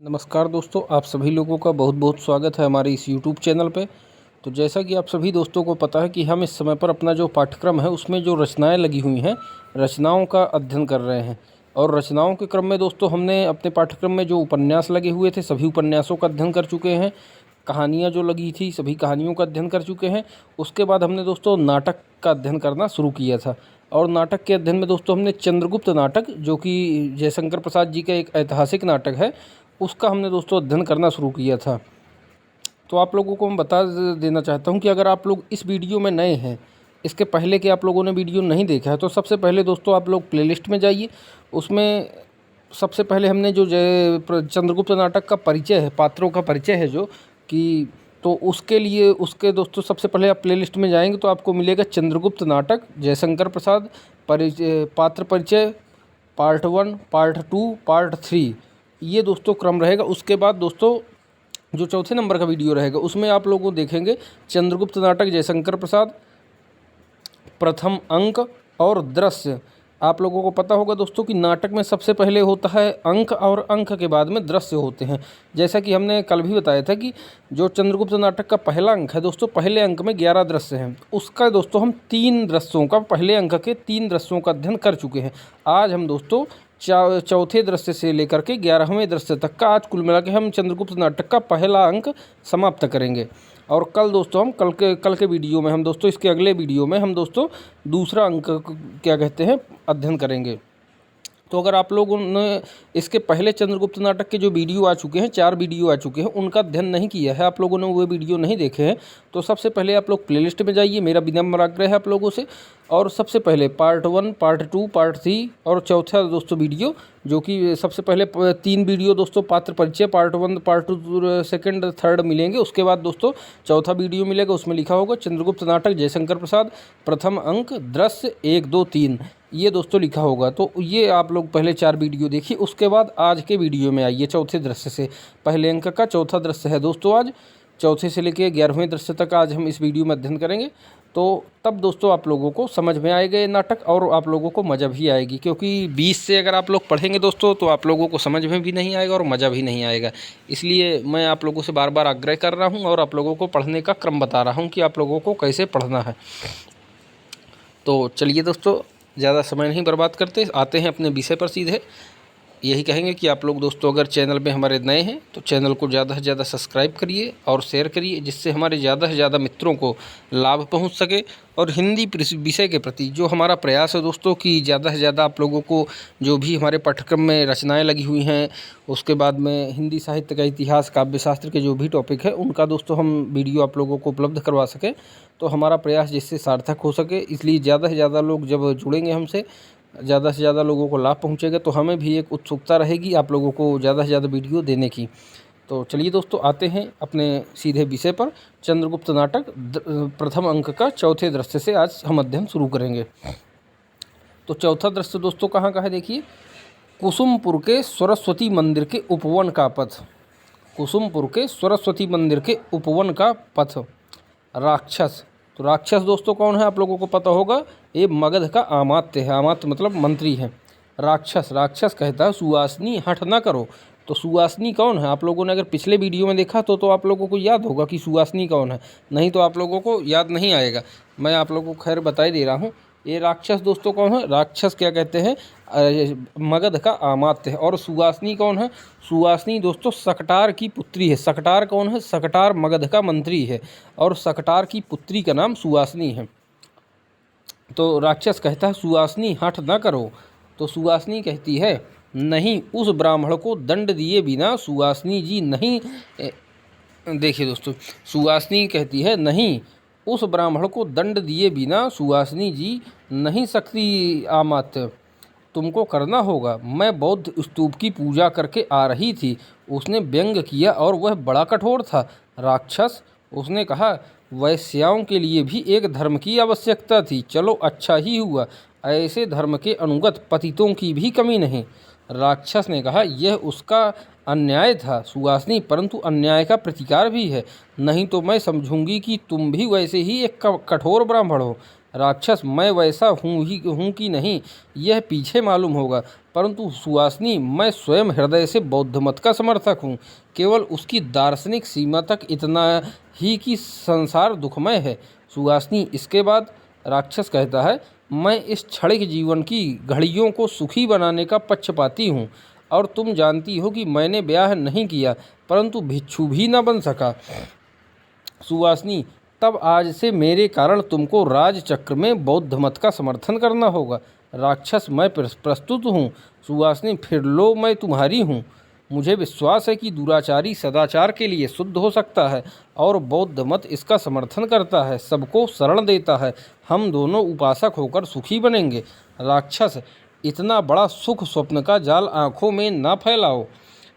नमस्कार दोस्तों, आप सभी लोगों का बहुत बहुत स्वागत है हमारे इस YouTube चैनल पे। तो जैसा कि आप सभी दोस्तों को पता है कि हम इस समय पर अपना जो पाठ्यक्रम है उसमें जो रचनाएं लगी हुई हैं, रचनाओं का अध्ययन कर रहे हैं। और रचनाओं के क्रम में दोस्तों हमने अपने पाठ्यक्रम में जो उपन्यास लगे हुए थे सभी उपन्यासों का अध्ययन कर चुके हैं। कहानियाँ जो लगी थी सभी कहानियों का अध्ययन कर चुके हैं। उसके बाद हमने दोस्तों नाटक का अध्ययन करना शुरू किया था। और नाटक के अध्ययन में दोस्तों हमने चंद्रगुप्त नाटक, जो कि जयशंकर प्रसाद जी का एक ऐतिहासिक नाटक है, उसका हमने दोस्तों अध्ययन करना शुरू किया था। तो आप लोगों को मैं बता देना चाहता हूं कि अगर आप लोग इस वीडियो में नए हैं, इसके पहले के आप लोगों ने वीडियो नहीं देखा है, तो सबसे पहले दोस्तों आप लोग प्लेलिस्ट में जाइए। उसमें सबसे पहले हमने जो चंद्रगुप्त नाटक का परिचय है, पात्रों का परिचय है जो कि, तो उसके लिए उसके दोस्तों सबसे पहले आप प्लेलिस्ट में जाएंगे तो आपको मिलेगा चंद्रगुप्त नाटक जयशंकर प्रसाद परिचय, पात्र परिचय, पार्ट 1, पार्ट 2, पार्ट 3, ये दोस्तों क्रम रहेगा। उसके बाद दोस्तों जो चौथे नंबर का वीडियो रहेगा उसमें आप लोग देखेंगे चंद्रगुप्त नाटक जयशंकर प्रसाद, प्रथम अंक और दृश्य। आप लोगों को पता होगा दोस्तों कि नाटक में सबसे पहले होता है अंक और अंक के बाद में दृश्य होते हैं। जैसा कि हमने कल भी बताया था कि जो चंद्रगुप्त नाटक का पहला अंक है दोस्तों, पहले अंक में 11 दृश्य हैं। उसका दोस्तों हम 3 दृश्यों का, पहले अंक के 3 दृश्यों का अध्ययन कर चुके हैं। आज हम दोस्तों चौथे दृश्य से लेकर के 11वें दृश्य तक का, आज कुल मिला के हम चंद्रगुप्त नाटक का पहला अंक समाप्त करेंगे। और कल दोस्तों हम कल के वीडियो में हम दोस्तों, इसके अगले वीडियो में हम दोस्तों दूसरा अंक क्या कहते हैं अध्ययन करेंगे। तो अगर आप लोगों ने इसके पहले चंद्रगुप्त नाटक के जो वीडियो आ चुके हैं, 4 वीडियो आ चुके हैं, उनका अध्ययन नहीं किया है, आप लोगों ने वो वीडियो नहीं देखे हैं, तो सबसे पहले आप लोग प्लेलिस्ट में जाइए, मेरा विनम्र आग्रह है आप लोगों से। और सबसे पहले पार्ट 1, पार्ट 2, पार्ट 3 और चौथा दोस्तों वीडियो, जो कि सबसे पहले 3 वीडियो दोस्तों पात्र परिचय पार्ट 1, पार्ट 2, सेकंड, थर्ड मिलेंगे। उसके बाद दोस्तों चौथा वीडियो मिलेगा, उसमें लिखा होगा चंद्रगुप्त नाटक जयशंकर प्रसाद, प्रथम अंक, दृश्य 1, 2, 3, ये दोस्तों लिखा होगा। तो ये आप लोग पहले 4 वीडियो देखिए, उसके बाद आज के वीडियो में आइए चौथे दृश्य से। पहले अंक का चौथा दृश्य है दोस्तों, आज चौथे से लेकर 11वें दृश्य तक आज हम इस वीडियो में अध्ययन करेंगे। तो तब दोस्तों आप लोगों को समझ में आएगा ये नाटक और आप लोगों को मज़ा भी आएगी, क्योंकि 20 से अगर आप लोग पढ़ेंगे दोस्तों तो आप लोगों को समझ में भी नहीं आएगा और मज़ा भी नहीं आएगा। इसलिए मैं आप लोगों से बार बार आग्रह कर रहा हूँ और आप लोगों को पढ़ने का क्रम बता रहा हूँ कि आप लोगों को कैसे पढ़ना है। तो चलिए दोस्तों, ज़्यादा समय नहीं बर्बाद करते, आते हैं अपने विषय पर सीधे। यही कहेंगे कि आप लोग दोस्तों अगर चैनल में हमारे नए हैं तो चैनल को ज़्यादा से ज़्यादा सब्सक्राइब करिए और शेयर करिए, जिससे हमारे ज़्यादा से ज़्यादा मित्रों को लाभ पहुंच सके। और हिंदी विषय के प्रति जो हमारा प्रयास है दोस्तों कि ज़्यादा से ज़्यादा आप लोगों को जो भी हमारे पाठ्यक्रम में रचनाएं लगी हुई हैं, उसके बाद में हिंदी साहित्य का, इतिहास, काव्य शास्त्र के जो भी टॉपिक है उनका दोस्तों हम वीडियो आप लोगों को उपलब्ध करवा सकें, तो हमारा प्रयास जिससे सार्थक हो सके। इसलिए ज़्यादा से ज़्यादा लोग जब जुड़ेंगे हमसे, ज़्यादा से ज़्यादा लोगों को लाभ पहुंचेगा, तो हमें भी एक उत्सुकता रहेगी आप लोगों को ज़्यादा से ज़्यादा वीडियो देने की। तो चलिए दोस्तों आते हैं अपने सीधे विषय पर। चंद्रगुप्त नाटक प्रथम अंक का चौथे दृश्य से आज हम अध्ययन शुरू करेंगे। तो चौथा दृश्य दोस्तों कहाँ का है देखिए, कुसुमपुर के सरस्वती मंदिर के उपवन का पथ। कुसुमपुर के सरस्वती मंदिर के उपवन का पथ। राक्षस, तो राक्षस दोस्तों कौन है आप लोगों को पता होगा, ये मगध का अमात्य है। अमात्य मतलब मंत्री है। राक्षस, राक्षस कहता है सुवासनी हठ ना करो। तो सुवासनी कौन है, आप लोगों ने अगर पिछले वीडियो में देखा तो आप लोगों को याद होगा कि सुवासनी कौन है, नहीं तो आप लोगों को याद नहीं आएगा। मैं आप लोगों को खैर बता ही दे रहा हूँ। ये राक्षस दोस्तों कौन है, राक्षस क्या कहते हैं, मगध का अमात्य है। और सुवासनी कौन है, सुवासनी दोस्तों सकटार की पुत्री है। सकटार कौन है, सकटार मगध का मंत्री है और सकटार की पुत्री का नाम सुवासनी है। तो राक्षस कहता है सुवासनी हठ न करो। तो सुवासनी कहती है नहीं, उस ब्राह्मण को दंड दिए बिना सुवासनी जी नहीं। देखिए दोस्तों, सुवासनी कहती है नहीं, उस ब्राह्मण को दंड दिए बिना सुवासनी जी नहीं सकती अमात्य, तुमको करना होगा। मैं बौद्ध स्तूप की पूजा करके आ रही थी, उसने व्यंग किया और वह बड़ा कठोर था। राक्षस, उसने कहा वैश्याओं के लिए भी एक धर्म की आवश्यकता थी, चलो अच्छा ही हुआ, ऐसे धर्म के अनुगत पतितों की भी कमी नहीं। राक्षस ने कहा यह उसका अन्याय था सुवासनी, परंतु अन्याय का प्रतिकार भी है, नहीं तो मैं समझूंगी कि तुम भी वैसे ही एक कठोर ब्राह्मण हो। राक्षस, मैं वैसा हूँ कि नहीं यह पीछे मालूम होगा, परंतु सुवासिनी मैं स्वयं हृदय से बौद्ध मत का समर्थक हूँ। केवल उसकी दार्शनिक सीमा तक इतना ही कि संसार दुखमय है। सुवासिनी, इसके बाद राक्षस कहता है, मैं इस क्षणिक जीवन की घड़ियों को सुखी बनाने का पक्षपाती हूँ, और तुम जानती हो कि मैंने ब्याह नहीं किया परंतु भिक्षु भी न बन सका। सुवासिनी, तब आज से मेरे कारण तुमको राजचक्र में बौद्ध मत का समर्थन करना होगा। राक्षस, मैं प्रस्तुत हूँ। सुवासिनी, फिर लो, मैं तुम्हारी हूँ। मुझे विश्वास है कि दुराचारी सदाचार के लिए शुद्ध हो सकता है और बौद्ध मत इसका समर्थन करता है, सबको शरण देता है। हम दोनों उपासक होकर सुखी बनेंगे। राक्षस, इतना बड़ा सुख स्वप्न का जाल आँखों में न फैलाओ।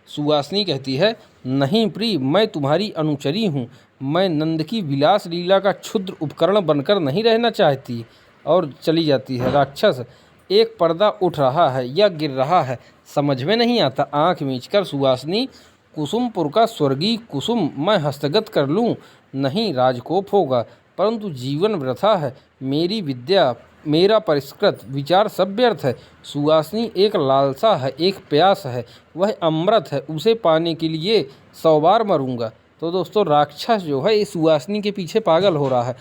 सुवासिनी कहती है, नहीं प्रिय, मैं तुम्हारी अनुचरी हूँ। मैं नंद की विलास लीला का क्षुद्र उपकरण बनकर नहीं रहना चाहती, और चली जाती है। राक्षस, एक पर्दा उठ रहा है या गिर रहा है, समझ में नहीं आता। आंख मींचकर सुवासिनी, कुसुमपुर का स्वर्गीय कुसुम मैं हस्तगत कर लूँ? नहीं, राजकोप होगा, परंतु जीवन वृथा है। मेरी विद्या, मेरा परिष्कृत विचार सब व्यर्थ है। सुवासिनी, एक लालसा है, एक प्यास है, वह अमृत है, उसे पाने के लिए 100 बार मरूंगा। तो दोस्तों, राक्षस जो है इस सुवासिनी के पीछे पागल हो रहा है।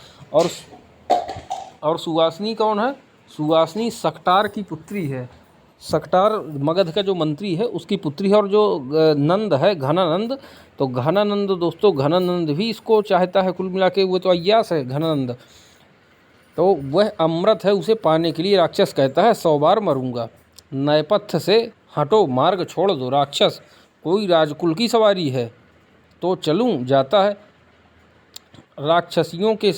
और सुवासिनी कौन है? सुवासिनी सकटार की पुत्री है। सकटार मगध का जो मंत्री है उसकी पुत्री है। और जो नंद है, घनानंद, तो घनानंद दोस्तों, घनानंद भी इसको चाहता है। कुल मिला के वो तो अय्यास है घनानंद। तो वह अमृत है, उसे पाने के लिए राक्षस कहता है 100 बार मरूंगा। नैपथ्य से हटो, मार्ग छोड़ दो। राक्षस, कोई राजकुल की सवारी है तो चलूं? जाता है। रक्षियों के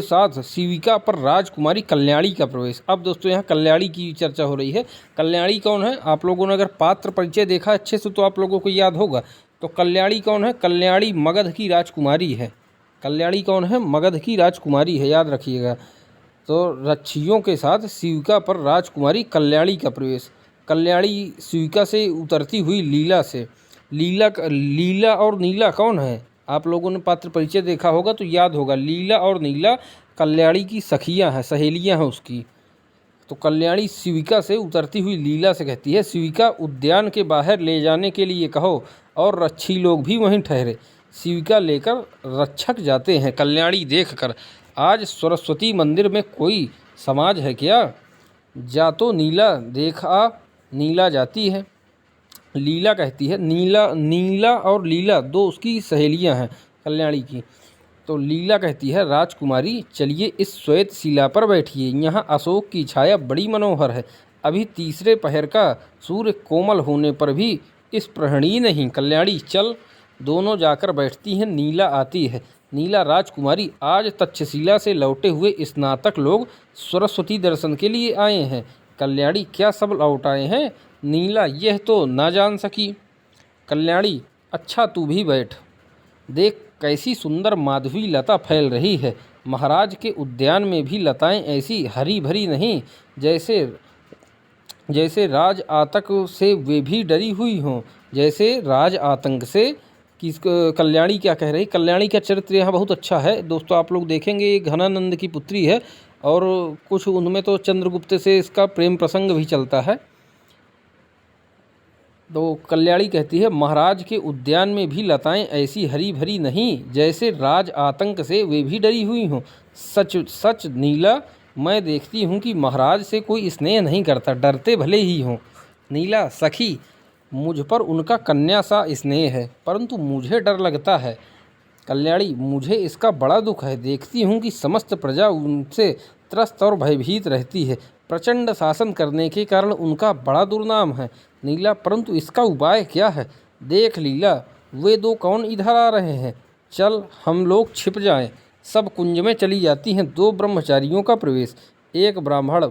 साथ शिविका पर राजकुमारी कल्याणी का प्रवेश। अब दोस्तों यहाँ कल्याणी की चर्चा हो रही है। कल्याणी कौन है? आप लोगों ने अगर पात्र परिचय देखा अच्छे से तो आप लोगों को याद होगा। तो कल्याणी कौन है? कल्याणी मगध की राजकुमारी है। कल्याणी कौन है? मगध की राजकुमारी है, याद रखिएगा। तो रक्षियों के साथ शिविका पर राजकुमारी कल्याणी का प्रवेश। कल्याणी शिविका से उतरती हुई लीला से। लीला और नीला कौन है? आप लोगों ने पात्र परिचय देखा होगा तो याद होगा। लीला और नीला कल्याणी की सखियां हैं, सहेलियां हैं उसकी। तो कल्याणी शिविका से उतरती हुई लीला से कहती है, शिविका, उद्यान के बाहर ले जाने के लिए कहो और रक्षी लोग भी वहीं ठहरे। शिविका लेकर रक्षक जाते हैं। कल्याणी देखकर, आज सरस्वती मंदिर में कोई समाज है क्या? जा तो नीला देख आ। नीला जाती है। लीला कहती है, नीला और लीला दो उसकी सहेलियां हैं कल्याणी की। तो लीला कहती है, राजकुमारी चलिए इस श्वेत शिला पर बैठिए, यहाँ अशोक की छाया बड़ी मनोहर है। अभी तीसरे पहर का सूर्य कोमल होने पर भी इस प्रहणी नहीं। कल्याणी चल। दोनों जाकर बैठती हैं। नीला आती है। नीला, राजकुमारी, आज तक्षशिला से लौटे हुए स्नातक लोग सरस्वती दर्शन के लिए आए हैं। कल्याणी, क्या सब लौट आए हैं? नीला, यह तो ना जान सकी। कल्याणी, अच्छा तू भी बैठ। देख कैसी सुंदर माधवी लता फैल रही है। महाराज के उद्यान में भी लताएं ऐसी हरी भरी नहीं जैसे राज आतंक से वे भी डरी हुई हों। जैसे राज आतंक से। कल्याणी क्या कह रही? कल्याणी का चरित्र यहाँ बहुत अच्छा है दोस्तों, आप लोग देखेंगे। ये घनानंद की पुत्री है और कुछ उनमें तो चंद्रगुप्त से इसका प्रेम प्रसंग भी चलता है। तो कल्याणी कहती है, महाराज के उद्यान में भी लताएं ऐसी हरी भरी नहीं जैसे राज आतंक से वे भी डरी हुई हों। सच सच नीला, मैं देखती हूँ कि महाराज से कोई स्नेह नहीं करता, डरते भले ही हों। नीला, सखी, मुझ पर उनका कन्या सा स्नेह है, परंतु मुझे डर लगता है। कल्याणी, मुझे इसका बड़ा दुख है। देखती हूँ कि समस्त प्रजा उनसे त्रस्त और भयभीत रहती है। प्रचंड शासन करने के कारण उनका बड़ा दुर्नाम है। नीला, परंतु इसका उपाय क्या है? देख लीला, वे दो कौन इधर आ रहे हैं? चल हम लोग छिप जाएं। सब कुंज में चली जाती हैं। 2 ब्रह्मचारियों का प्रवेश। एक ब्राह्मण,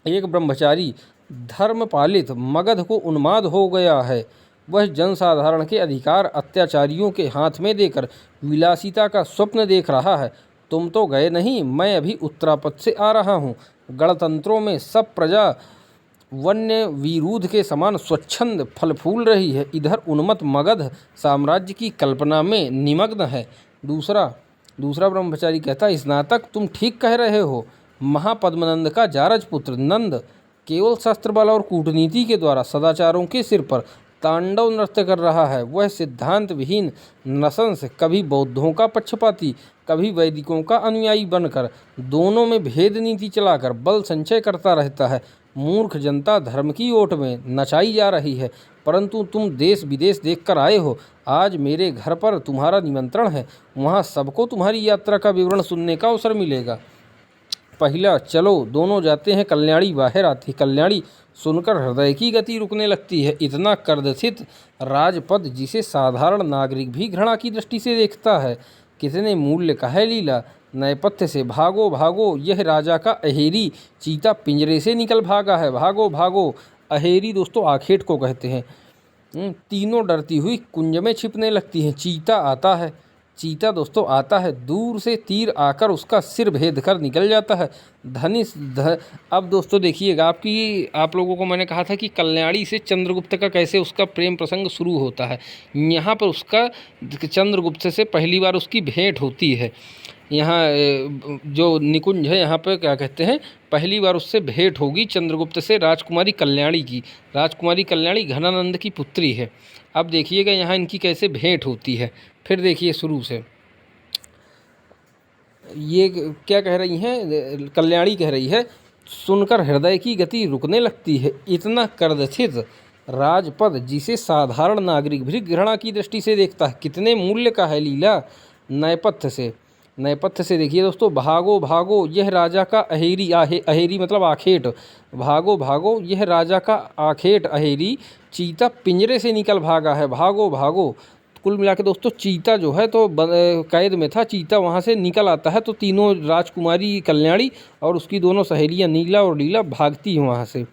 एक ब्रह्मचारी धर्मपालित मगध को उन्माद हो गया है। वह जनसाधारण के अधिकार अत्याचारियों के हाथ में देकर विलासिता का स्वप्न देख रहा है। तुम तो गए नहीं, मैं अभी उत्तरापथ से आ रहा हूँ। गणतंत्रों में सब प्रजा वन्य विरूध के समान स्वच्छंद फल फूल रही है। इधर उन्मत्त मगध साम्राज्य की कल्पना में निमग्न है। दूसरा, दूसरा ब्रह्मचारी कहता है, स्नातक तुम ठीक कह रहे हो। महापद्मनंद का जारज पुत्र नंद केवल शस्त्र बल और कूटनीति के द्वारा सदाचारों के सिर पर तांडव नृत्य कर रहा है। वह सिद्धांत विहीन नसंस, कभी बौद्धों का पक्षपाती, कभी वैदिकों का अनुयायी बनकर दोनों में भेद नीति चलाकर बल संचय करता रहता है। मूर्ख जनता धर्म की ओट में नचाई जा रही है, परंतु तुम देश विदेश देखकर आए हो। आज मेरे घर पर तुम्हारा निमंत्रण है, वहाँ सबको तुम्हारी यात्रा का विवरण सुनने का अवसर मिलेगा। पहला, चलो दोनों जाते हैं। कल्याणी बाहर आती। कल्याणी सुनकर हृदय की गति रुकने लगती है। इतना कर्दथित राजपद जिसे साधारण नागरिक भी घृणा की दृष्टि से देखता है, कितने मूल्य का है लीला। नैपथ्य से भागो भागो, यह राजा का अहेरी चीता पिंजरे से निकल भागा है। भागो भागो। अहेरी दोस्तों आखेट को कहते हैं। तीनों डरती हुई कुंज में छिपने लगती हैं। चीता आता है। चीता दोस्तों आता है, दूर से तीर आकर उसका सिर भेद कर निकल जाता है। अब दोस्तों देखिएगा, आप लोगों को मैंने कहा था कि कल्याणी से चंद्रगुप्त का कैसे उसका प्रेम प्रसंग शुरू होता है। यहाँ पर उसका चंद्रगुप्त से पहली बार उसकी भेंट होती है। यहाँ जो निकुंज है, यहाँ पर क्या कहते हैं, पहली बार उससे भेंट होगी चंद्रगुप्त से राजकुमारी कल्याणी की। राजकुमारी कल्याणी घनानंद की पुत्री है। अब देखिएगा यहाँ इनकी कैसे भेंट होती है। फिर देखिए शुरू से ये क्या कह रही हैं, कल्याणी कह रही है, सुनकर हृदय की गति रुकने लगती है। इतना कर्दथित राजपद जिसे साधारण नागरिक भी घृणा की दृष्टि से देखता है, कितने मूल्य का है लीला। नैपथ्य से देखिए दोस्तों, भागो भागो, यह राजा का अहेरी, अहेरी मतलब आखेट। भागो भागो, यह राजा का आखेट अहेरी चीता पिंजरे से निकल भागा है। भागो भागो। कुल मिला के दोस्तों चीता जो है तो कैद में था, चीता वहाँ से निकल आता है। तो तीनों राजकुमारी कल्याणी और उसकी दोनों सहेलियाँ नीला और लीला भागती हैं वहाँ से।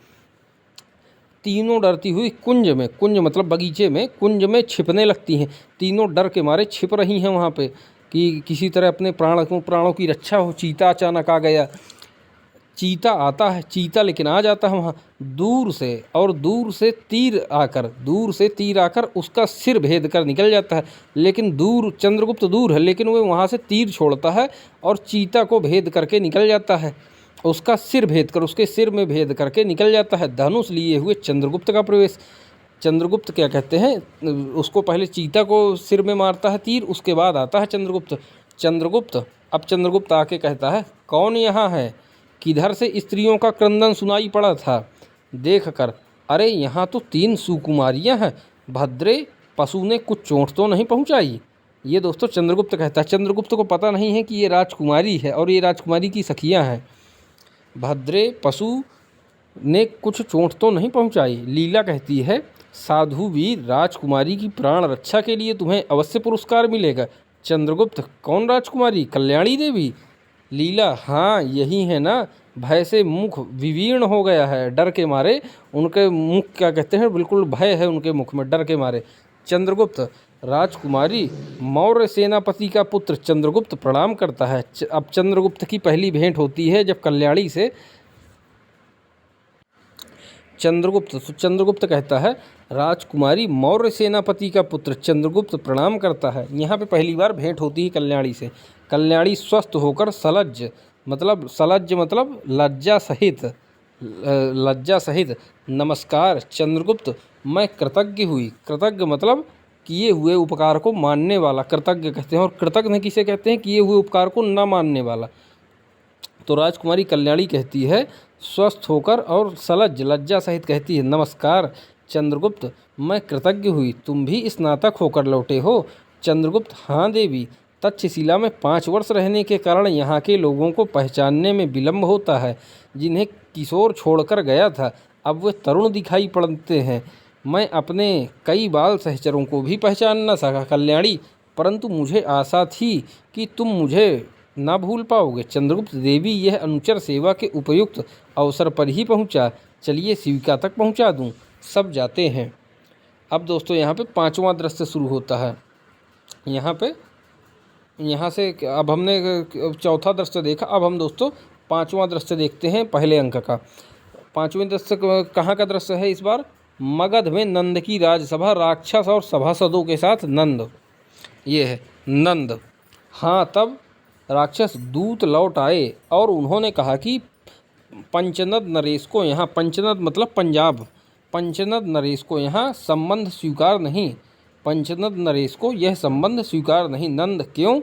तीनों डरती हुई कुंज में, कुंज मतलब बगीचे में, कुंज में छिपने लगती हैं। तीनों डर के मारे छिप रही हैं वहाँ पे कि किसी तरह अपने प्राणों की रक्षा हो। चीता अचानक आ गया। चीता आता है, चीता लेकिन आ जाता है वहाँ दूर से तीर आकर उसका सिर भेद कर निकल जाता है। लेकिन चंद्रगुप्त दूर है, लेकिन वो वहाँ से तीर छोड़ता है और चीता को भेद करके निकल जाता है। उसका सिर भेद कर, उसके सिर में भेद करके निकल जाता है। धनुष लिए हुए चंद्रगुप्त का प्रवेश। चंद्रगुप्त क्या कहते हैं, उसको पहले चीता को सिर में मारता है तीर, उसके बाद आता है चंद्रगुप्त। अब चंद्रगुप्त आके कहता है, कौन यहाँ है? किधर से स्त्रियों का क्रंदन सुनाई पड़ा था देख कर? अरे यहाँ तो 3 सुकुमारियाँ हैं। भद्रे पशु ने कुछ चोट तो नहीं पहुँचाई? ये दोस्तों चंद्रगुप्त कहता है। चंद्रगुप्त को पता नहीं है कि ये राजकुमारी है और ये राजकुमारी की सखियाँ हैं। भद्रे पशु ने कुछ चोट तो नहीं पहुँचाई। लीला कहती है, साधु वीर राजकुमारी की प्राण रक्षा के लिए तुम्हें अवश्य पुरस्कार मिलेगा। चंद्रगुप्त, कौन राजकुमारी? कल्याणी देवी। लीला, हाँ यही है ना। भय से मुख विवीर्ण हो गया है, डर के मारे उनके मुख क्या कहते हैं, बिल्कुल भय है उनके मुख में, डर के मारे। चंद्रगुप्त, राजकुमारी मौर्य सेनापति का पुत्र चंद्रगुप्त प्रणाम करता है। अब चंद्रगुप्त की पहली भेंट होती है जब कल्याणी से। चंद्रगुप्त कहता है, राजकुमारी मौर्य सेनापति का पुत्र चंद्रगुप्त प्रणाम करता है। यहाँ पे पहली बार भेंट होती है कल्याणी से। कल्याणी स्वस्थ होकर सलज्ज मतलब लज्जा सहित नमस्कार चंद्रगुप्त, मैं कृतज्ञ हुई। कृतज्ञ मतलब किए हुए उपकार को मानने वाला, कृतज्ञ कहते हैं। और कृतज्ञ किसे कहते हैं? किए हुए उपकार को न मानने वाला। तो राजकुमारी कल्याणी कहती है स्वस्थ होकर, और सलज्ज लज्जा सहित कहती है, नमस्कार चंद्रगुप्त, मैं कृतज्ञ हुई। तुम भी स्नातक होकर लौटे हो? चंद्रगुप्त, हाँ देवी। तक्षशिला में 5 वर्ष रहने के कारण यहाँ के लोगों को पहचानने में विलम्ब होता है। जिन्हें किशोर छोड़कर गया था, अब वे तरुण दिखाई पड़ते हैं। मैं अपने कई बाल सहचरों को भी पहचान न सका कल्याणी, परंतु मुझे आशा थी कि तुम मुझे ना भूल पाओगे। चंद्रगुप्त, देवी यह अनुचर सेवा के उपयुक्त अवसर पर ही पहुंचा। चलिए शिविका तक पहुंचा दूं। सब जाते हैं। अब दोस्तों यहाँ पे 5वां दृश्य शुरू होता है। यहाँ से अब हमने 4था दृश्य देखा। अब हम दोस्तों 5वां दृश्य देखते हैं पहले अंक का। 5वें दृश्य कहाँ का दृश्य है इस बार? मगध में नंद की राजसभा, राक्षस और सभासदों के साथ नंद। ये है नंद। हाँ, तब राक्षस दूत लौट आए और उन्होंने कहा कि पंचनद नरेश को यहाँ, पंचनद मतलब पंजाब, पंचनद नरेश को यहाँ संबंध स्वीकार नहीं, पंचनद नरेश को यह संबंध स्वीकार नहीं। नंद क्यों?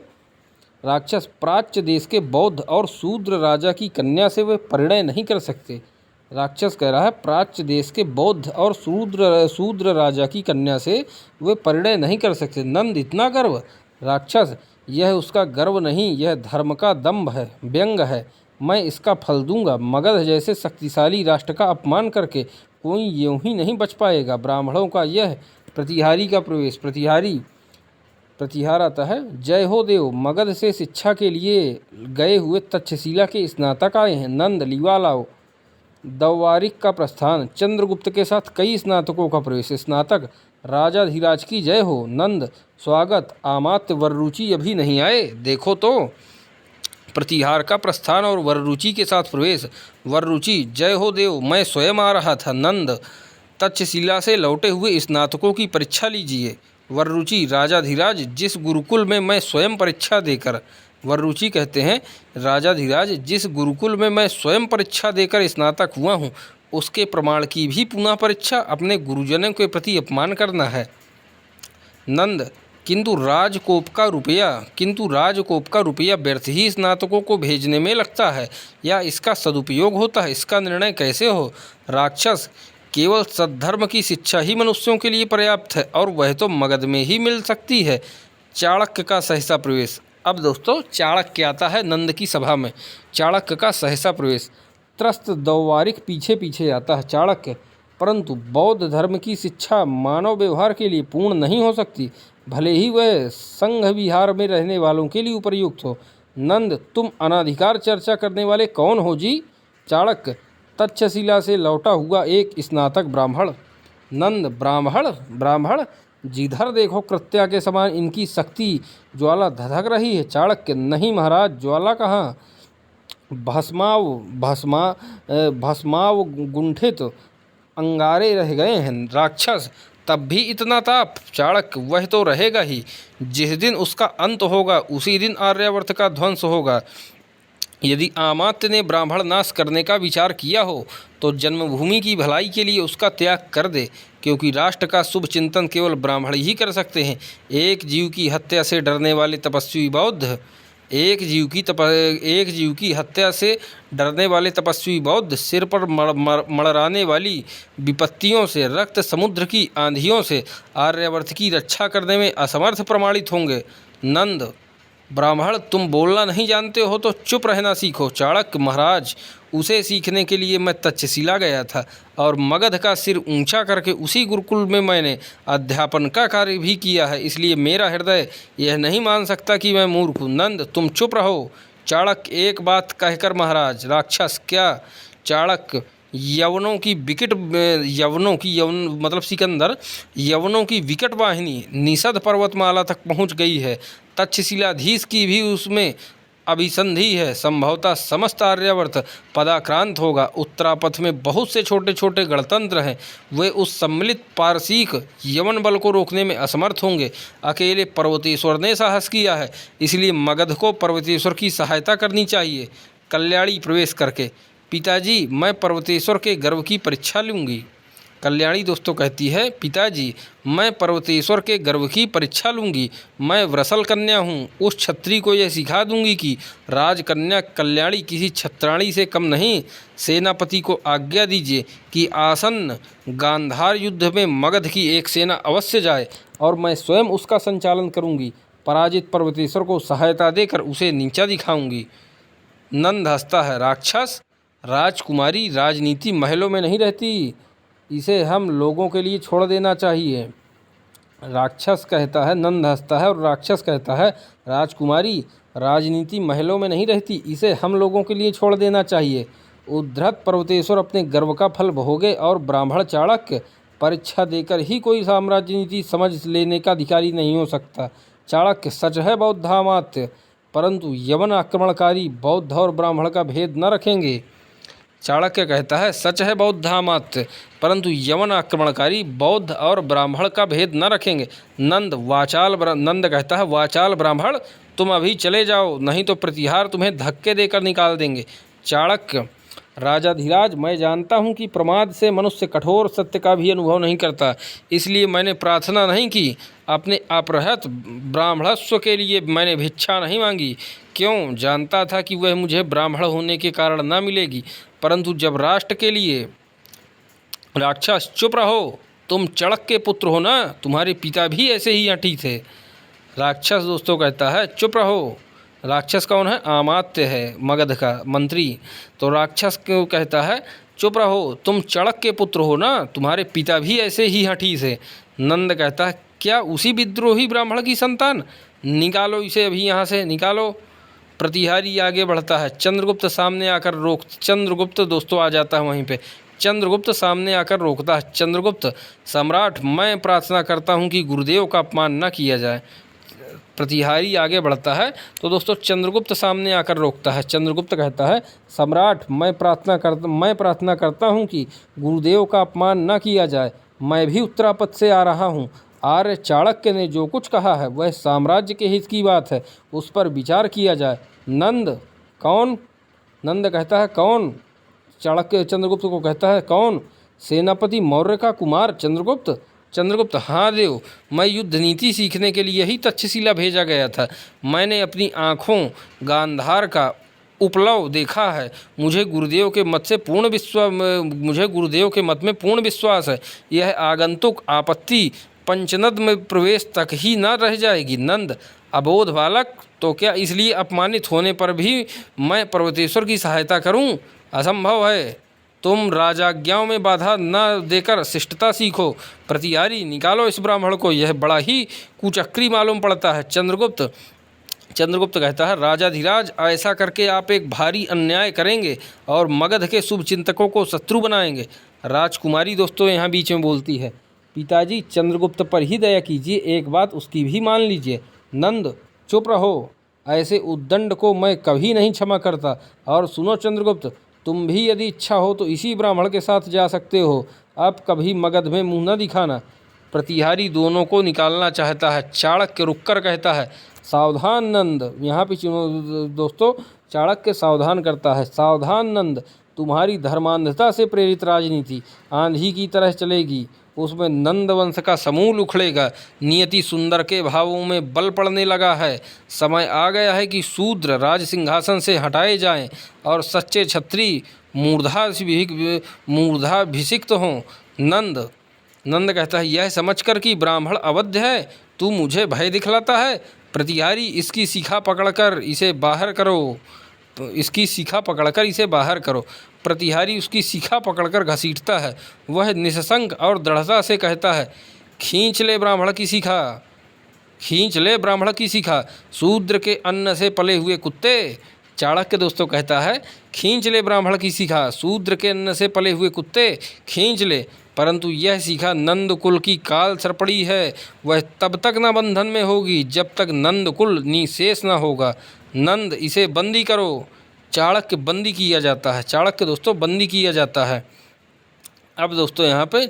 राक्षस प्राच्य देश के बौद्ध और शूद्र राजा की कन्या से वे परिणय नहीं कर सकते। राक्षस कह रहा है प्राच्य देश के बौद्ध और शूद्र राजा की कन्या से वे परिणय नहीं कर सकते। नंद इतना गर्व? राक्षस यह उसका गर्व नहीं, यह धर्म का दंभ है, व्यंग है। मैं इसका फल दूंगा। मगध जैसे शक्तिशाली राष्ट्र का अपमान करके कोई यूं ही नहीं बच पाएगा। ब्राह्मणों का यह प्रतिहारी का प्रवेश, प्रतिहार आता है। जय हो देव, मगध से शिक्षा के लिए गए हुए तक्षशिला के स्नातक आए हैं। नंद लीवा लाओ। दवारिक का प्रस्थान, चंद्रगुप्त के साथ कई स्नातकों का प्रवेश। स्नातक राजाधिराज की जय हो। नंद स्वागत। अमात्य वररुचि अभी नहीं आए, देखो तो। प्रतिहार का प्रस्थान और वररुचि के साथ प्रवेश। वररुचि जय हो देव, मैं स्वयं आ रहा था। नंद तक्षशिला से लौटे हुए स्नातकों की परीक्षा लीजिए। वररुचि राजाधिराज, जिस गुरुकुल में मैं स्वयं परीक्षा देकर, वररुचि कहते हैं राजाधिराज, जिस गुरुकुल में मैं स्वयं परीक्षा देकर स्नातक हुआ हूँ, उसके प्रमाण की भी पुनः परीक्षा अपने गुरुजनों के प्रति अपमान करना है। नंद किंतु राजकोप का रुपया व्यर्थ ही स्नातकों को भेजने में लगता है या इसका सदुपयोग होता है, इसका निर्णय कैसे हो? राक्षस केवल सद्धर्म की शिक्षा ही मनुष्यों के लिए पर्याप्त है और वह तो मगध में ही मिल सकती है। चाणक्य का सहसा प्रवेश। अब दोस्तों चाणक्य आता है नंद की सभा में। चाणक्य का सहसा प्रवेश। त्रस्त दौवारिक पीछे पीछे आता है चाणक्य। परंतु बौद्ध धर्म की शिक्षा मानव व्यवहार के लिए पूर्ण नहीं हो सकती, भले ही वह संघ विहार में रहने वालों के लिए उपयुक्त हो। नंद तुम अनाधिकार चर्चा करने वाले कौन हो जी? चाणक्य तक्षशिला से लौटा हुआ एक स्नातक ब्राह्मण। नंद ब्राह्मण जिधर देखो कृत्या के समान इनकी शक्ति ज्वाला धधक रही है। चाणक्य नहीं महाराज, ज्वाला कहाँ, भस्माव गुंठित अंगारे रह गए हैं। राक्षस तब भी इतना ताप? चाणक्य वह तो रहेगा ही, जिस दिन उसका अंत होगा उसी दिन आर्यावर्त का ध्वंस होगा। यदि अमात्य ने ब्राह्मण नाश करने का विचार किया हो तो जन्मभूमि की भलाई के लिए उसका त्याग कर दे, क्योंकि राष्ट्र का शुभ चिंतन केवल ब्राह्मण ही कर सकते हैं। एक जीव की हत्या से डरने वाले तपस्वी बौद्ध, सिर पर मड़राने वाली विपत्तियों से, रक्त समुद्र की आंधियों से आर्यावर्त की रक्षा करने में असमर्थ प्रमाणित होंगे। नंद ब्राह्मण तुम बोलना नहीं जानते हो तो चुप रहना सीखो। चाणक्य महाराज, उसे सीखने के लिए मैं तक्षशिला गया था और मगध का सिर ऊंचा करके उसी गुरुकुल में मैंने अध्यापन का कार्य भी किया है, इसलिए मेरा हृदय यह नहीं मान सकता कि मैं मूर्ख हूँ। नंद तुम चुप रहो। चाणक्य एक बात कहकर महाराज। राक्षस क्या? चाणक्य यवनों की विकट वाहिनी निषद पर्वतमाला तक पहुंच गई है। तक्षशिलाधीश की भी उसमें अभिसंधि है। संभवतः समस्त आर्यावर्त पदाक्रांत होगा। उत्तरापथ में बहुत से छोटे छोटे गणतंत्र हैं, वे उस सम्मिलित पारसीक यवन बल को रोकने में असमर्थ होंगे। अकेले पर्वतेश्वर ने साहस किया है, इसलिए मगध को पर्वतेश्वर की सहायता करनी चाहिए। कल्याणी प्रवेश करके, पिताजी मैं पर्वतेश्वर के गर्व की परीक्षा लूँगी। कल्याणी दोस्तों कहती है, पिताजी मैं पर्वतेश्वर के गर्व की परीक्षा लूँगी। मैं वृषल कन्या हूँ, उस क्षत्रिय को यह सिखा दूँगी कि राजकन्या कल्याणी किसी छत्राणी से कम नहीं। सेनापति को आज्ञा दीजिए कि आसन्न गांधार युद्ध में मगध की एक सेना अवश्य जाए और मैं स्वयं उसका संचालन करूँगी। पराजित पर्वतेश्वर को सहायता देकर उसे नीचा दिखाऊँगी। नंद हंसता है, राक्षस राजकुमारी राजनीति महलों में नहीं रहती, इसे हम लोगों के लिए छोड़ देना चाहिए। राक्षस कहता है, नंद हंसता है और राक्षस कहता है, राजकुमारी राजनीति महलों में नहीं रहती, इसे हम लोगों के लिए छोड़ देना चाहिए। उद्धत पर्वतेश्वर अपने गर्व का फल भोगे और ब्राह्मण चाणक्य परीक्षा देकर ही कोई साम्राज्य नीति समझ लेने का अधिकारी नहीं हो सकता। चाणक्य सच है बौद्धामात्य, परंतु यवन आक्रमणकारी बौद्ध और ब्राह्मण का भेद न रखेंगे। चाणक्य कहता है, सच है बौद्धामात्य, परंतु यवन आक्रमणकारी बौद्ध और ब्राह्मण का भेद न रखेंगे। नंद कहता है, वाचाल ब्राह्मण तुम अभी चले जाओ, नहीं तो प्रतिहार तुम्हें धक्के देकर निकाल देंगे। चाणक्य, राजाधिराज, मैं जानता हूँ कि प्रमाद से मनुष्य कठोर सत्य का भी अनुभव नहीं करता, इसलिए मैंने प्रार्थना नहीं की। अपने अपहृत ब्राह्मणस्व के लिए मैंने भिक्षा नहीं मांगी। क्यों? जानता था कि वह मुझे ब्राह्मण होने के कारण न मिलेगी। परंतु जब राष्ट्र के लिए राक्षस, चुप रहो, तुम चड़क के पुत्र हो ना, तुम्हारे पिता भी ऐसे ही हठी थे। राक्षस दोस्तों कहता है चुप रहो। राक्षस कौन है? अमात्य है, मगध का मंत्री। तो राक्षस क्यों कहता है चुप रहो, तुम चड़क के पुत्र हो ना, तुम्हारे पिता भी ऐसे ही हठी थे। नंद कहता है क्या उसी विद्रोही ब्राह्मण की संतान? निकालो इसे अभी यहाँ से, निकालो। प्रतिहारी आगे बढ़ता है। चंद्रगुप्त सामने आकर चंद्रगुप्त दोस्तों आ जाता है वहीं पे। चंद्रगुप्त सामने आकर रोकता है। चंद्रगुप्त, सम्राट, मैं प्रार्थना करता हूँ कि गुरुदेव का अपमान न किया जाए। प्रतिहारी आगे बढ़ता है तो दोस्तों चंद्रगुप्त सामने आकर रोकता है। चंद्रगुप्त कहता है सम्राट, मैं प्रार्थना करता हूँ कि गुरुदेव का अपमान न किया जाए। मैं भी उत्तरापथ से आ रहा हूँ। आर्य चाणक्य ने जो कुछ कहा है वह साम्राज्य के हित की बात है, उस पर विचार किया जाए। नंद, कौन? नंद कहता है कौन? चाणक्य चंद्रगुप्त को कहता है कौन? सेनापति मौर्य का कुमार चंद्रगुप्त। चंद्रगुप्त, हाँ देव, मैं युद्ध नीति सीखने के लिए ही तक्षशिला भेजा गया था। मैंने अपनी आँखों गांधार का उपलव देखा है। मुझे गुरुदेव के मत में पूर्ण विश्वास है। यह आगंतुक आपत्ति पंचनद में प्रवेश तक ही न रह जाएगी। नंद, अबोध बालक, तो क्या इसलिए अपमानित होने पर भी मैं पर्वतेश्वर की सहायता करूं? असंभव है। तुम राजाज्ञाओं में बाधा न देकर शिष्टता सीखो। प्रतिहारी, निकालो इस ब्राह्मण को, यह बड़ा ही कुचक्री मालूम पड़ता है। चंद्रगुप्त कहता है राजाधिराज, ऐसा करके आप एक भारी अन्याय करेंगे और मगध के शुभ चिंतकों को शत्रु बनाएंगे। राजकुमारी दोस्तों यहाँ बीच में बोलती है, पिताजी चंद्रगुप्त पर ही दया कीजिए, एक बात उसकी भी मान लीजिए। नंद, चुप रहो, ऐसे उद्दंड को मैं कभी नहीं क्षमा करता। और सुनो चंद्रगुप्त, तुम भी यदि इच्छा हो तो इसी ब्राह्मण के साथ जा सकते हो। अब कभी मगध में मुंह न दिखाना। प्रतिहारी दोनों को निकालना चाहता है। चाणक्य रुककर कहता है सावधान नंद। यहाँ पे दोस्तों चाणक्य सावधान करता है। सावधान नंद, तुम्हारी धर्मांधता से प्रेरित राजनीति आंधी की तरह चलेगी, उसमें नंद वंश का समूल उखड़ेगा। नियति सुंदर के भावों में बल पड़ने लगा है। समय आ गया है कि शूद्र राज सिंहासन से हटाए जाएं और सच्चे क्षत्रिय मूर्धाभिषिक्त हों। नंद कहता है यह समझकर कि ब्राह्मण अवध्य है, तू मुझे भय दिखलाता है। प्रतिहारी, इसकी शिखा पकड़कर इसे बाहर करो। प्रतिहारी उसकी शिखा पकड़कर घसीटता है। वह निसंक और दृढ़ता से कहता है खींच ले ब्राह्मण की शिखा, शूद्र के अन्न से पले हुए कुत्ते। चाणक्य दोस्तों कहता है खींच ले ब्राह्मण की शिखा, शूद्र के अन्न से पले हुए कुत्ते, खींच ले। परंतु यह शिखा नंद कुल की काल सर्पड़ी है, वह तब तक न बंधन में होगी जब तक नंद कुल निशेष न होगा। नंद, इसे बंदी करो। चाणक्य बंदी किया जाता है। अब दोस्तों यहाँ पे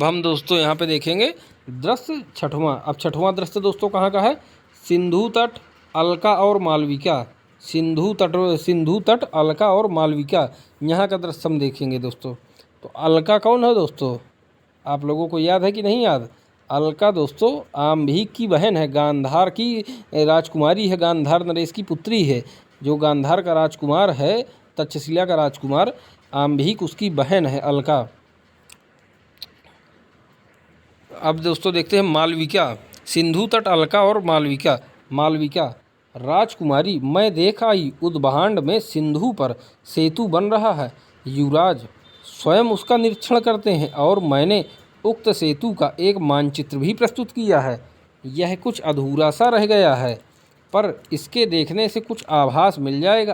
हम दोस्तों यहाँ पे देखेंगे दृश्य छठवां। अब छठवां दृश्य दोस्तों कहाँ का है? सिंधु तट, अलका और मालविका। सिंधु तट, अलका और मालविका, यहाँ का दृश्य हम देखेंगे दोस्तों। तो अलका कौन है दोस्तों? आप लोगों को याद है कि नहीं याद? अलका दोस्तों आम्भिक की बहन है, गांधार की राजकुमारी है, गांधार नरेश की पुत्री है। जो गांधार का राजकुमार है, तक्षशिला का राजकुमार आम्भिक, उसकी बहन है अलका। अब दोस्तों देखते हैं मालविका। सिंधु तट, अलका और मालविका राजकुमारी, मैं देख आई उद्भांड में सिंधु पर सेतु बन रहा है। युवराज स्वयं उसका निरीक्षण करते हैं और मैंने उक्त सेतु का एक मानचित्र भी प्रस्तुत किया है। यह कुछ अधूरा सा रह गया है, पर इसके देखने से कुछ आभास मिल जाएगा।